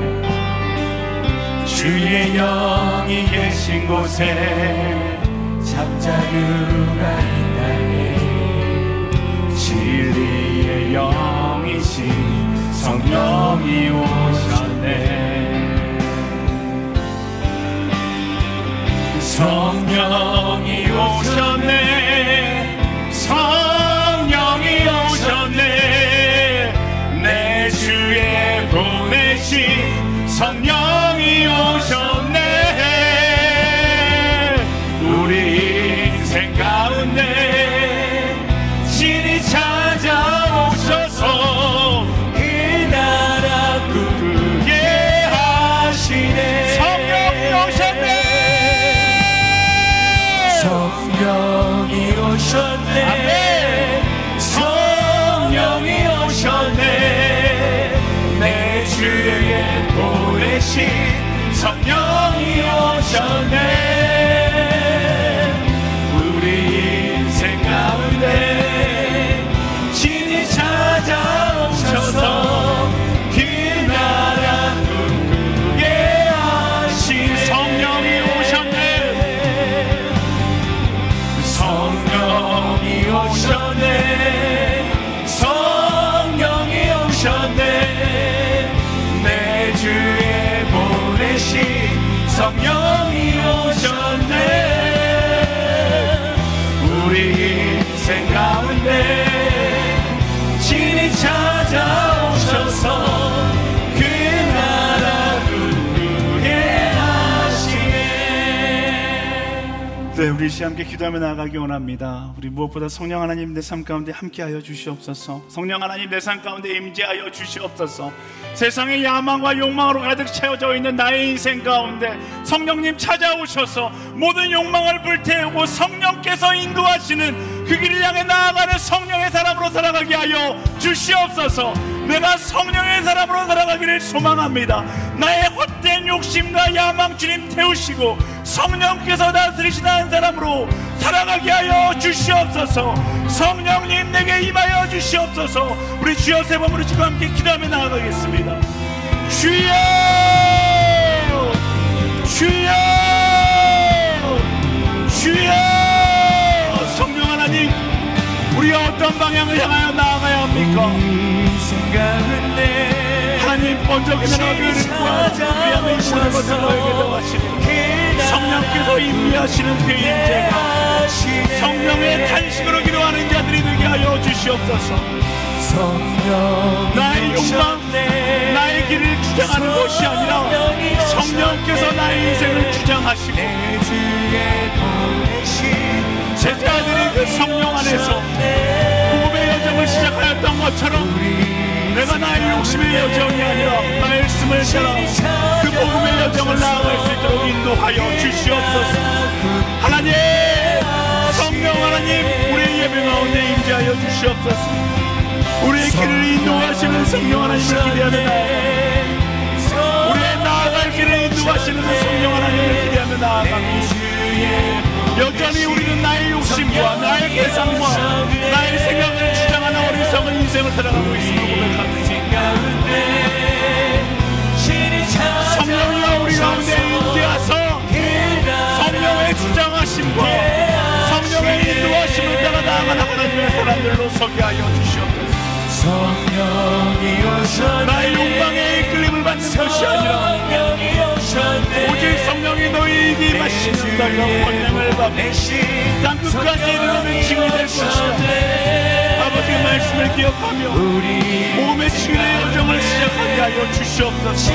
주의 영이 계신 곳에 참 자유가 있다네. 진리의 영이신 성령이 오셨네. 성령이 오셨네, 성령이 오셨네, 내 주에 보내신 성령이 오셨네. 우리 인생 가운데 친히 찾아오셔서 그 나라 꾸게 하시네. 성령이 오셨네, 성령이 오셨네, 아멘. 성령이 오셨네, 내 주에 보내신 성령이 오셨네. 우리 인생 가운데 친히 찾아오셔서 그 나라 주에 보내신 성령이 오셨네. 우리 인생 가운데 친히 찾아오셔서 그 나라 누구게 하시네. 네, 우리 시간 함께 기도하며 나아가기 원합니다. 우리 무엇보다 성령 하나님 내 삶 가운데 함께하여 주시옵소서. 성령 하나님 내 삶 가운데 임재하여 주시옵소서. 세상의 야망과 욕망으로 가득 채워져 있는 나의 인생 가운데 성령님 찾아오셔서 모든 욕망을 불태우고 성령께서 인도하시는 그 길을 향해 나아가는 성령의 사람으로 살아가게 하여 주시옵소서. 내가 성령의 사람으로 살아가기를 소망합니다. 나의 헛된 욕심과 야망 주님 태우시고 성령께서 다스리시는 한 사람으로 살아가게 하여 주시옵소서. 성령님 내게 임하여 주시옵소서. 우리 주여 세 번 부르시고 함께 기도하며 나아가겠습니다. 주여, 주여, 주여. 성령 하나님, 우리가 어떤 방향을 향하여 나아가야 합니까? 하나님 먼저 그 나라와 그 의를 구하고 그 위함의 모든 것을 너에게 더하시고 성령께서 임재하시는 그 임재가 성령의 탄식으로 기도하는 자들이 되게 하여 주시옵소서. 나의 욕망, 나의 길을 주장하는 것이 아니라 성령께서 나의 인생을 주장하시고 제자들이 그 성령 안에서 복음의 여정을 시작하였던 것처럼 내가 나의 욕심의 여정이 아니라 말씀을 따라 그 복음의 여정을 나아갈 수 있도록 인도하여 주시옵소서. 하나님, 성령 하나님, 우리의 예배 가운데 임재하여 주시옵소서. 우리의 길을 인도하시는 성령 하나님을 기대하며 나아갑니다. 우리의 나아갈 길을 인도하시는 그 성령 하나님을 기대하며 나아갑니다. 여전히 우리는 나의 욕심과 나의 계산과 나의 생각을 주장하는 어리석은 인생을 살아가고 있음을 고백합니다. 성령이여 우리 가운데 임재하서 성령의 주장하심과 성령의 인도하심을 따라 나아가는 하나님의 사람들로 서게 하여 주시옵소서. 나의 욕망에 이끌림을 받는 것이 아니라 오직 성령이 너희에게 임하시는 너희가 권능을 받고 땅끝까지 이르는 증인이 될 것이다. 아버지의 말씀을 기억하며 복음의 증인의 여정을 시작하게 하여 주시옵소서.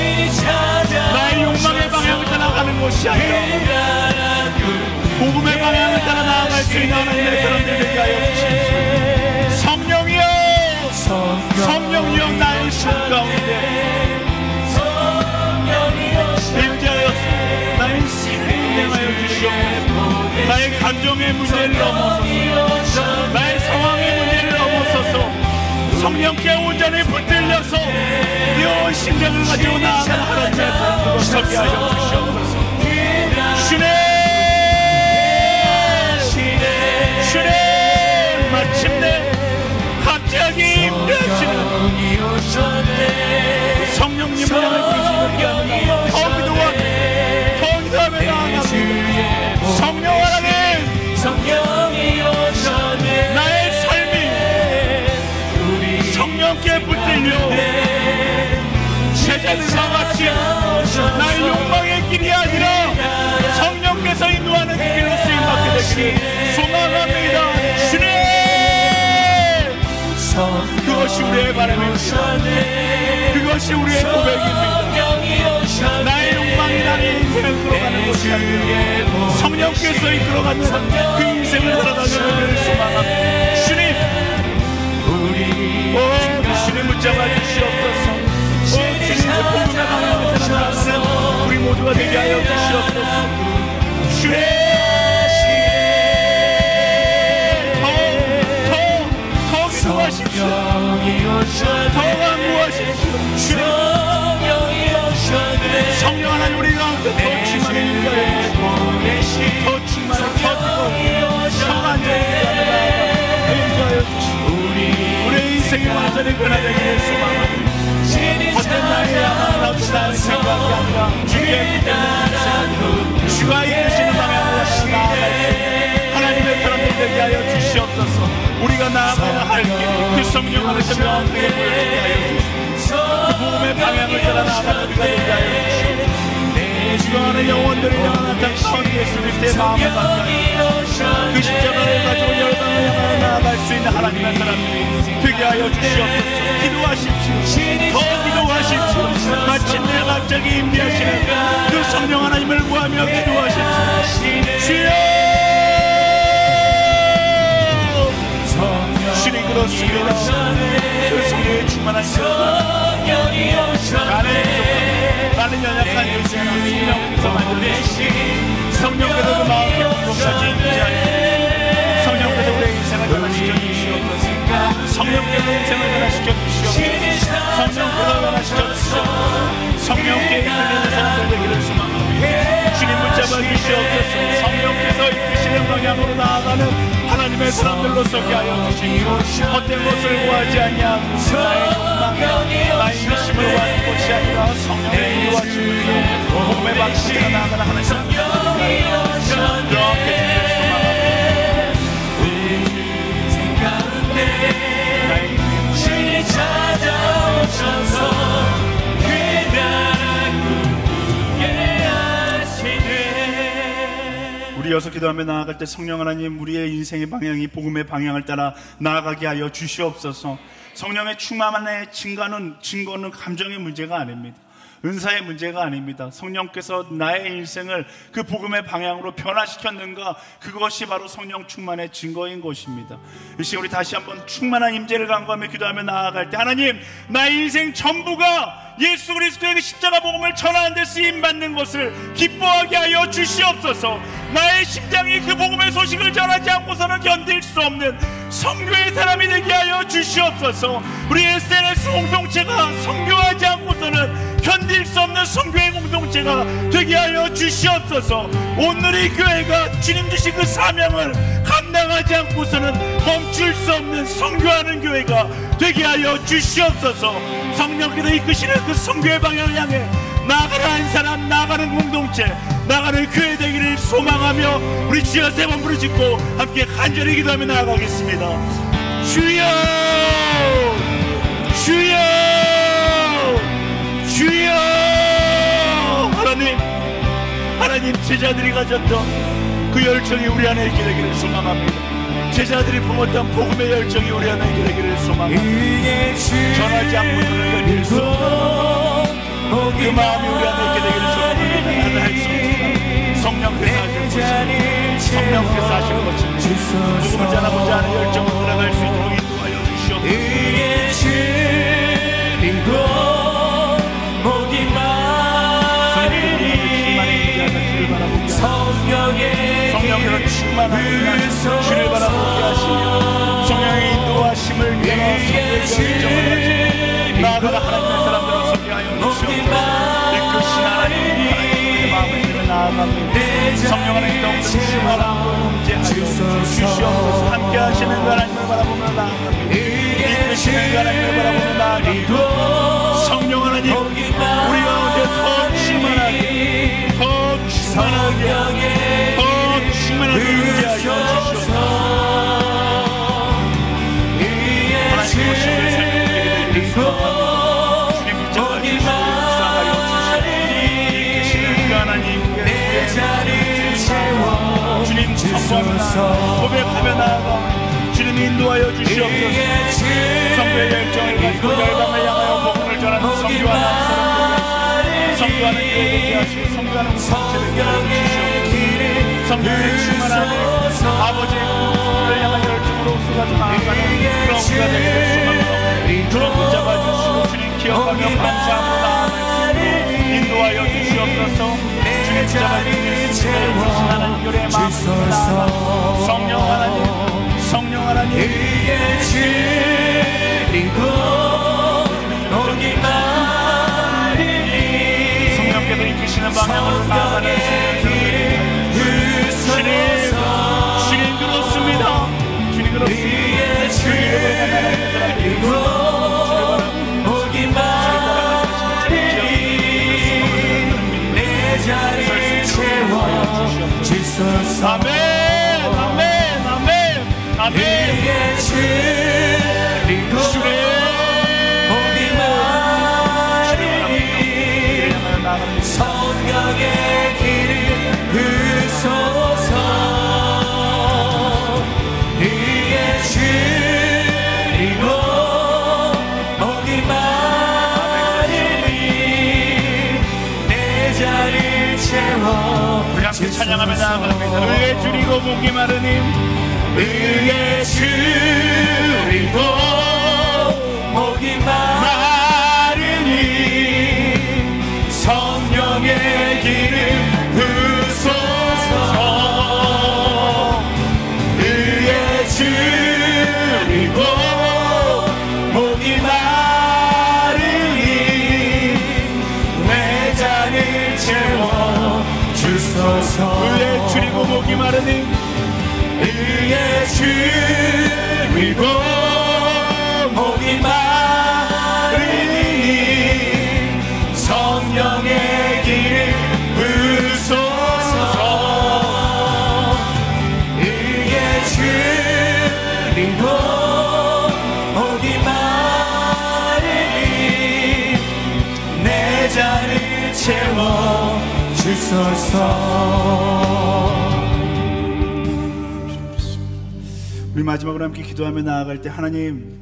나의 욕망의 방향을 따라가는 것이 아니라 복음의 방향을 따라 나아갈 수 있는 하나님의 사람들 되게 하여 주시옵소서. 성령이여, 성령이여 나의 삶 가운데 임재하여서 나의 생을 행하여 주시옵소서. 나의 감정의 문제를 넘어서서 나의 상황의 문제를 넘어서서 성령께 온전히 붙들려서 내 심장을 가지고 나아가는 하나님의 사람들로 서게 하여 주시옵소서. 주님, 주님, 마침내 갑자기 임재하시는 성령님을 향해 부르시는 게 더 기도하며 나아갑니다. 성령 하나님, 나의 삶이 성령께 붙들려 제자들과 같이 나의 욕망의 길이 아니라 성령께서 인도하는 길로 쓰임받게 되기를 소망합니다. 주님, 그것이 우리의 바람입니다. 그것이 우리의 고백입니다. 나의 욕망이 나의 인생을 끌어가는 것이 아니라 성령께서 이끌어가는 그 인생을 살아가는 것을 소망합니다. 주님, 주님 붙잡아 주시옵소서. 주님의 복음의 방향을 따라 나아가는 우리 모두가 되게 하여 주시옵소서. 주님, 더 기도하십시오. 더 간구하십시오. 성령 하나님, 우리 가운데 더 충만히 인도해 주시고 더 충만히 터지고 성만적인 인도하여 주시고 우리의 인생이 완전히 변화되기를 소망합니다. 헛된 나의 야망, 나의 생각이 아니라 주의 뜻대로 주가 이끄시는 방향으로 나아갈 수 하나님의 사람들 되게 하여 주시옵소서. 우리가 나아가야 할 길, 그 성령 안에서 명확하게 보여주게 하여 주시옵소서. 복음의 방향을 따라 나아가는 우리가 되게 하여 주시옵소서. 주안의 영혼들을 향한 당신 예수 그리스도의 마음을 받아 그 십자가를 가지고 열방을 향하여 나아갈 수 있는 하나님의 사람들이 되게 하여 주시옵소서. 기도하십시오. 더 기도하십시오. 마침내 갑자기 임재하시는 그 성령 하나님을 구하며 기도하십시오. 주여, 주님 그렇습니다. 그 성령의 충만한 나는 연약한 요즘에 성령께서 만드신 성령께서 그 마음의 공동까지 임재하여 성령께서 우리의 인생을 변화시켜 주시옵소서. 성령께서 인생을 변화시켜 주시옵소서. 성령께서 변화시켜 주시옵소서. 성령께 이끌리는 사람들 되기를 소망합니다. 주님 붙잡아 주시옵소서. 성령께서 이끄시는 방향으로 나아가는 하나님의 사람들로 서게 하여 주시옵소서. 헛된 것을 구하지 아니하고 나의 욕망, 나의 이심을 구하는 것이 아니라 성령의 인도하심을 위해 복음의 방식으로 나아가는 하나님의 사람들로 그렇게 되기를 소망합니다. 주님 찾아오셔서 그 나라 꿈꾸게 하시네. 우리 여서 기도하며 나아갈 때 성령 하나님 우리의 인생의 방향이 복음의 방향을 따라 나아가게 하여 주시옵소서. 성령의 충만함의 증거는 감정의 문제가 아닙니다. 은사의 문제가 아닙니다. 성령께서 나의 인생을 그 복음의 방향으로 변화시켰는가, 그것이 바로 성령 충만의 증거인 것입니다. 이 시간 우리 다시 한번 충만한 임재를 간구하며 기도하며 나아갈 때 하나님, 나의 인생 전부가 예수 그리스도의 그 십자가 복음을 전하는 데 쓰임받는 것을 기뻐하게 하여 주시옵소서. 나의 심장이 그 복음의 소식을 전하지 않고서는 견딜 수 없는 선교의 사람이 되게 하여 주시옵소서. 우리 SNS 공동체가 선교하지 않고서는 견딜 수 없는 선교의 공동체가 되게 하여 주시옵소서. 오늘의 교회가 주님 주신 그 사명을 감당하지 않고서는 멈출 수 없는 선교하는 교회가 되게 하여 주시옵소서. 성령께서 이끄시는 그 선교의 방향을 향해 나아가는 한 사람, 나아가는 공동체, 나아가는 교회 되기를 소망하며 우리 주여 세 번 부르짖고 함께 간절히 기도하며 나아가겠습니다. 주여, 주여, 주여. 하나님 제자들이 가졌던 그 열정이 우리 안에 있게 되기를 소망합니다. 제자들이 품었던 복음의 열정이 우리 안에 있게 되기를 소망합니다. 전하지 않고서는 견딜 수 없는 그 마음이 우리 안에 있게 되기를 소망합니다. 나는 할 수 없습니다. 성령께서 하실 것입니다. 성령께서 하실 것입니다. 복음을 전하고자 하는 열정으로 들어갈 수 있도록 인도하여 주시옵소서. 성령께서 충만한 주를 바라보게 하시며 성령의 인도하심을 위하여 성령의 열정을 가지고 나아가는 하나님의 사람들을 서게 하여 주시옵소서. 이끄신 하나님의 마음을 들여 나아갑니다. 성령 하나님 더욱더 충만하고 임재하여 주시옵소서. 함께 하시는 하나님을 바라보며 나아갑니다. 이끄시는 하나님을 바라보며 나아갑니다. 성령 하나님 우리 가운데 더 충만하게, 더 충만하게, 더 충만하게 임재하여 주시옵소서. 하나님 오시는 삶을 되게 되리소서. 주님 붙잡아 주시고 역사하여 주시옵소서. 이끄시는 그 하나님께 내 자리를 채워 주님 선포하며 고백하며 나아가 주님 인도하여 주시옵소서. 성도의 열정을 가지고 열방을 향하여 복음을 전하는 성교하는 사람들, 성교하는 교회 되게 하시고 성교하는 공동체를 되게 주시옵소서. 성령의 충만함에 아버지의 꿈을 향한 열정으로 쏟아져 나아가는 그런 우리가 되기를 소망합니다. 주님 붙잡아 주시고 주님 기억하며 감사하며 나아갈 수 있도록 인도하여 주시옵소서. 주님 붙잡아 주시고 하나님 교회의 마음을 나아가 성령 하나님, 성령 하나님 성령께서 이끄시는 방향으로 나아가는 주님 그렇습니다. 주님 그렇습니다. 주님을 만나는 사람들이 내 자리를 채워 주소서. 아멘, 아멘, 아멘, 아멘. 주님 찬양하며 나아갑니다. 의에 줄이고 목이 마르님, 의에 줄이고 목이 마르니 성령의 기름 부소서. 의에 줄이고 목이 마르니 내 잔을 채워 주소서. 의에 줄이고 목이 마르님, 의에 줄이고 목이 마르니 성령의 기름 부소서. 의에 줄이고 목이 마르니 내 잔을 채워 주소서. 우리 마지막으로 함께 기도하며 나아갈 때, 하나님,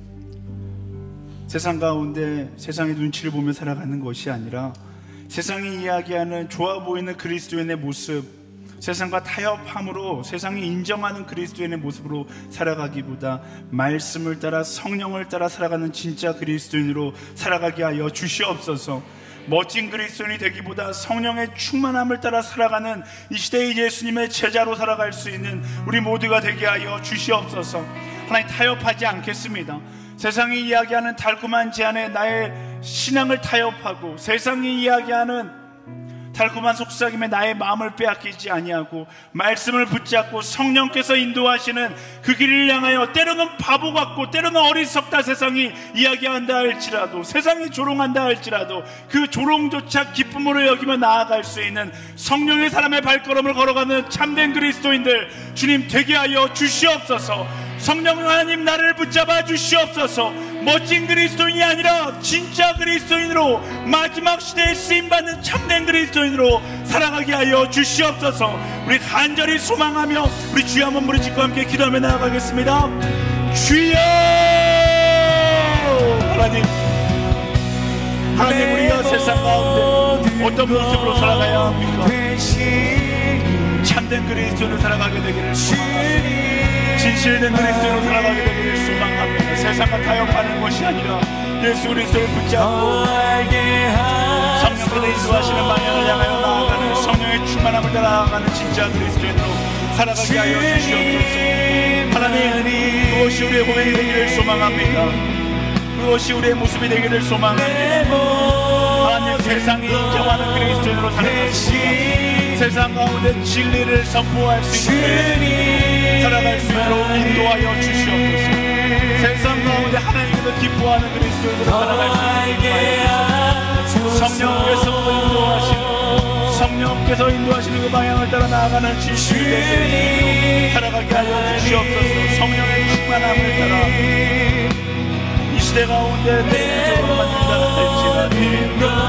세상 가운데 세상의 눈치를 보며 살아가는 것이 아니라 세상이 이야기하는 좋아 보이는 그리스도인의 모습, 세상과 타협함으로 세상이 인정하는 그리스도인의 모습으로 살아가기보다 말씀을 따라 성령을 따라 살아가는 진짜 그리스도인으로 살아가게 하여 주시옵소서. 멋진 그리스도인이 되기보다 성령의 충만함을 따라 살아가는 이 시대의 예수님의 제자로 살아갈 수 있는 우리 모두가 되게 하여 주시옵소서. 하나님, 타협하지 않겠습니다. 세상이 이야기하는 달콤한 제안에 나의 신앙을 타협하고 세상이 이야기하는 달콤한 속삭임에 나의 마음을 빼앗기지 아니하고 말씀을 붙잡고 성령께서 인도하시는 그 길을 향하여, 때로는 바보 같고 때로는 어리석다 세상이 이야기한다 할지라도, 세상이 조롱한다 할지라도 그 조롱조차 기쁨으로 여기며 나아갈 수 있는 성령의 사람의 발걸음을 걸어가는 참된 그리스도인들 주님 되게 하여 주시옵소서. 성령 하나님, 나를 붙잡아 주시옵소서. 멋진 그리스도인이 아니라 진짜 그리스도인으로, 마지막 시대에 쓰임받는 참된 그리스도인으로 살아가게 하여 주시옵소서. 우리 간절히 소망하며 우리 주여 한번 부르짖고 함께 기도하며 나아가겠습니다. 주여! 하나님, 우리가 세상 가운데 어떤 모습으로 살아가야 합니까? 참된 그리스도인으로 살아가게 되기를 소망합니다. 진실된 그리스도로 살아가게 되기를 소망합니다. 세상과 타협하는 것이 아니라 예수 그리스도를 붙잡고 성령께서 인도하시는 방향을 향하여 나아가는, 성령의 충만함을 따라 나아가는 진짜 그리스도인으로 살아가게 하여 주시옵소서. 하나님, 그것이 우리의 고백이 되기를 소망합니다. 그것이 우리의 모습이 되기를 소망합니다. 하나님, 세상이 인정하는 그리스도인으로 살아가십니다. 세상 가운데 진리를 선포할 수 있는 살아갈 수 있도록 인도하여 주시옵소서. 세상 가운데 하나님께서 기뻐하는 그리스도인으로 살아갈 수 있도록 성령께서 인도하시는 그 방향을 따라 나아가는 진실된 그리스도인으로 살아가게 하여 주시옵소서. 성령의 충만함을 따라 이 시대 가운데 대적으로 만든다는 할지라도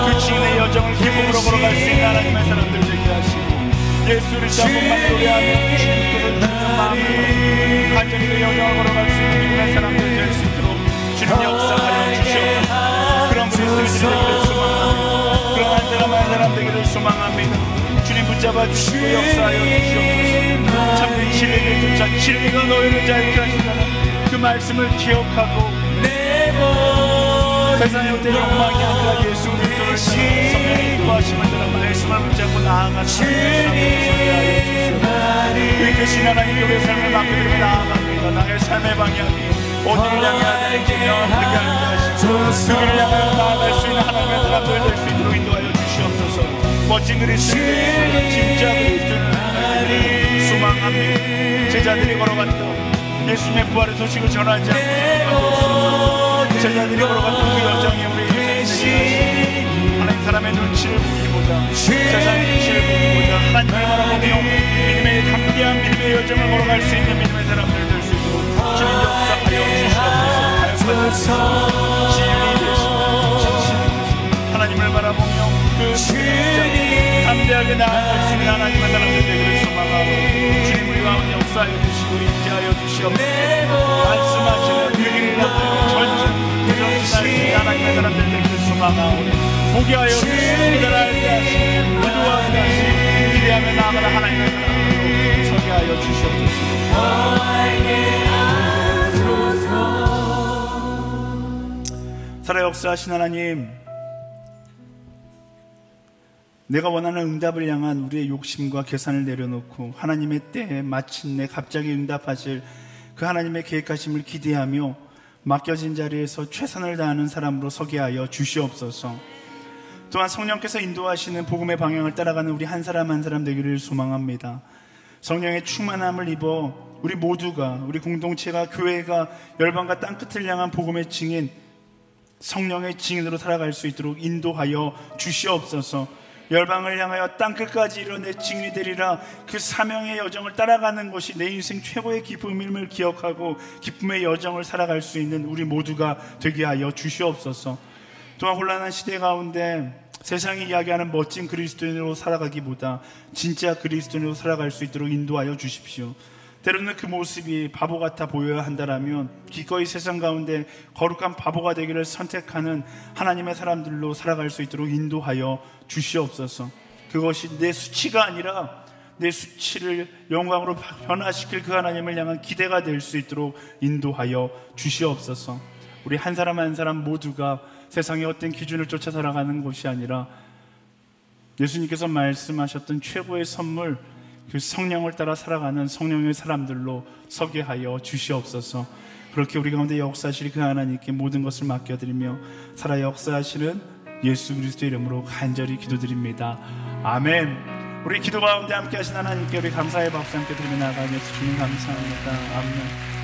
그 지인의 여정을 기쁨으로 걸어갈 수 있는 하나님의 사람들 되게 하시고, 예수를 한번만 노래하며 주님께서 듣는 마음으로 간절히 그 여정을 걸어갈 수 있는 믿음의 사람들 될 수 있도록 주님 역사하여 주시옵소서. 그런 그리스도인들이 되기를 소망합니다. 그런 한 사람 한 사람 되기를 소망합니다. 주님 붙잡아 주시고 역사하여 주시옵소서. 참된 진리를 쫓아 진리가 너희를 자유케 하신다는 그 말씀을 기억하고 세상의 어떤 욕망이 아니라 예수 그리스도를 따라 성령의 인도하심을 따라 말씀을 붙잡고 나아가는 하나님의 소리하여 주시옵소서. 이끄신 하나님, 우리의 삶을 맡겨드리며 나아갑니다. 나의 삶의 방향이 어디를 향하는지 명확하게 알게 하시고 그 길을 향하여 나아갈 수 있는 하나님의 사람들 될 수 있도록 인도하여 주시옵소서. 멋진 그리스도인들, 진짜 그리스도인을 소망합니다. 제자들이 걸어갔던 예수님의 부활의 소식을 전하지 않고 제자들이 걸어갔던 그 여정에 우리 인생이 하나님, 사람의 눈치를 보기보다 세상의 눈치를 보기보다 하나님을 바라보며 믿음의 담대한 믿음의 여정을 걸어갈 수 있는 믿음의 사람들 될 수 있도록 주님 역사하여 주시옵소서. 지혜이 되시고 진실이 하나님을 바라보며 그 담대하게 나아갈 수 있는 하나님의 사람들 되기를 소망하고, 주님 우리 가운데 역사하여 주시고 인지하여 주시옵소서. 말씀하시는 그 길을 전진 하나님의 사람들 되기를 소망하오니 보게 하여 주시고 그들 알게 하시고 기도하게 하시고 기대하게 기대하며 나아가는 하나님의 사람들로 서게 하여 주시옵소서. 살아 역사하신 하나님, 내가 원하는 응답을 향한 우리의 욕심과 계산을 내려놓고 하나님의 때에 마침내 갑자기 응답하실 그 하나님의 계획하심을 기대하며 맡겨진 자리에서 최선을 다하는 사람으로 서게 하여 주시옵소서. 또한 성령께서 인도하시는 복음의 방향을 따라가는 우리 한 사람 한 사람 되기를 소망합니다. 성령의 충만함을 입어 우리 모두가, 우리 공동체가, 교회가 열방과 땅끝을 향한 복음의 증인, 성령의 증인으로 살아갈 수 있도록 인도하여 주시옵소서. 열방을 향하여 땅끝까지 이뤄내 증인이 되리라. 그 사명의 여정을 따라가는 것이 내 인생 최고의 기쁨임을 기억하고 기쁨의 여정을 살아갈 수 있는 우리 모두가 되게 하여 주시옵소서. 또한 혼란한 시대 가운데 세상이 이야기하는 멋진 그리스도인으로 살아가기보다 진짜 그리스도인으로 살아갈 수 있도록 인도하여 주십시오. 때로는 그 모습이 바보 같아 보여야 한다라면 기꺼이 세상 가운데 거룩한 바보가 되기를 선택하는 하나님의 사람들로 살아갈 수 있도록 인도하여 주시옵소서. 그것이 내 수치가 아니라 내 수치를 영광으로 변화시킬 그 하나님을 향한 기대가 될 수 있도록 인도하여 주시옵소서. 우리 한 사람 한 사람 모두가 세상의 어떤 기준을 쫓아 살아가는 것이 아니라 예수님께서 말씀하셨던 최고의 선물, 그 성령을 따라 살아가는 성령의 사람들로 서게 하여 주시옵소서. 그렇게 우리 가운데 역사하실 그 하나님께 모든 것을 맡겨드리며 살아 역사하시는 예수 그리스도의 이름으로 간절히 기도드립니다. 아멘. 우리 기도 가운데 함께 하신 하나님께 우리 감사의 박수 함께 드리며 나아가며 주님 감사합니다. 아멘.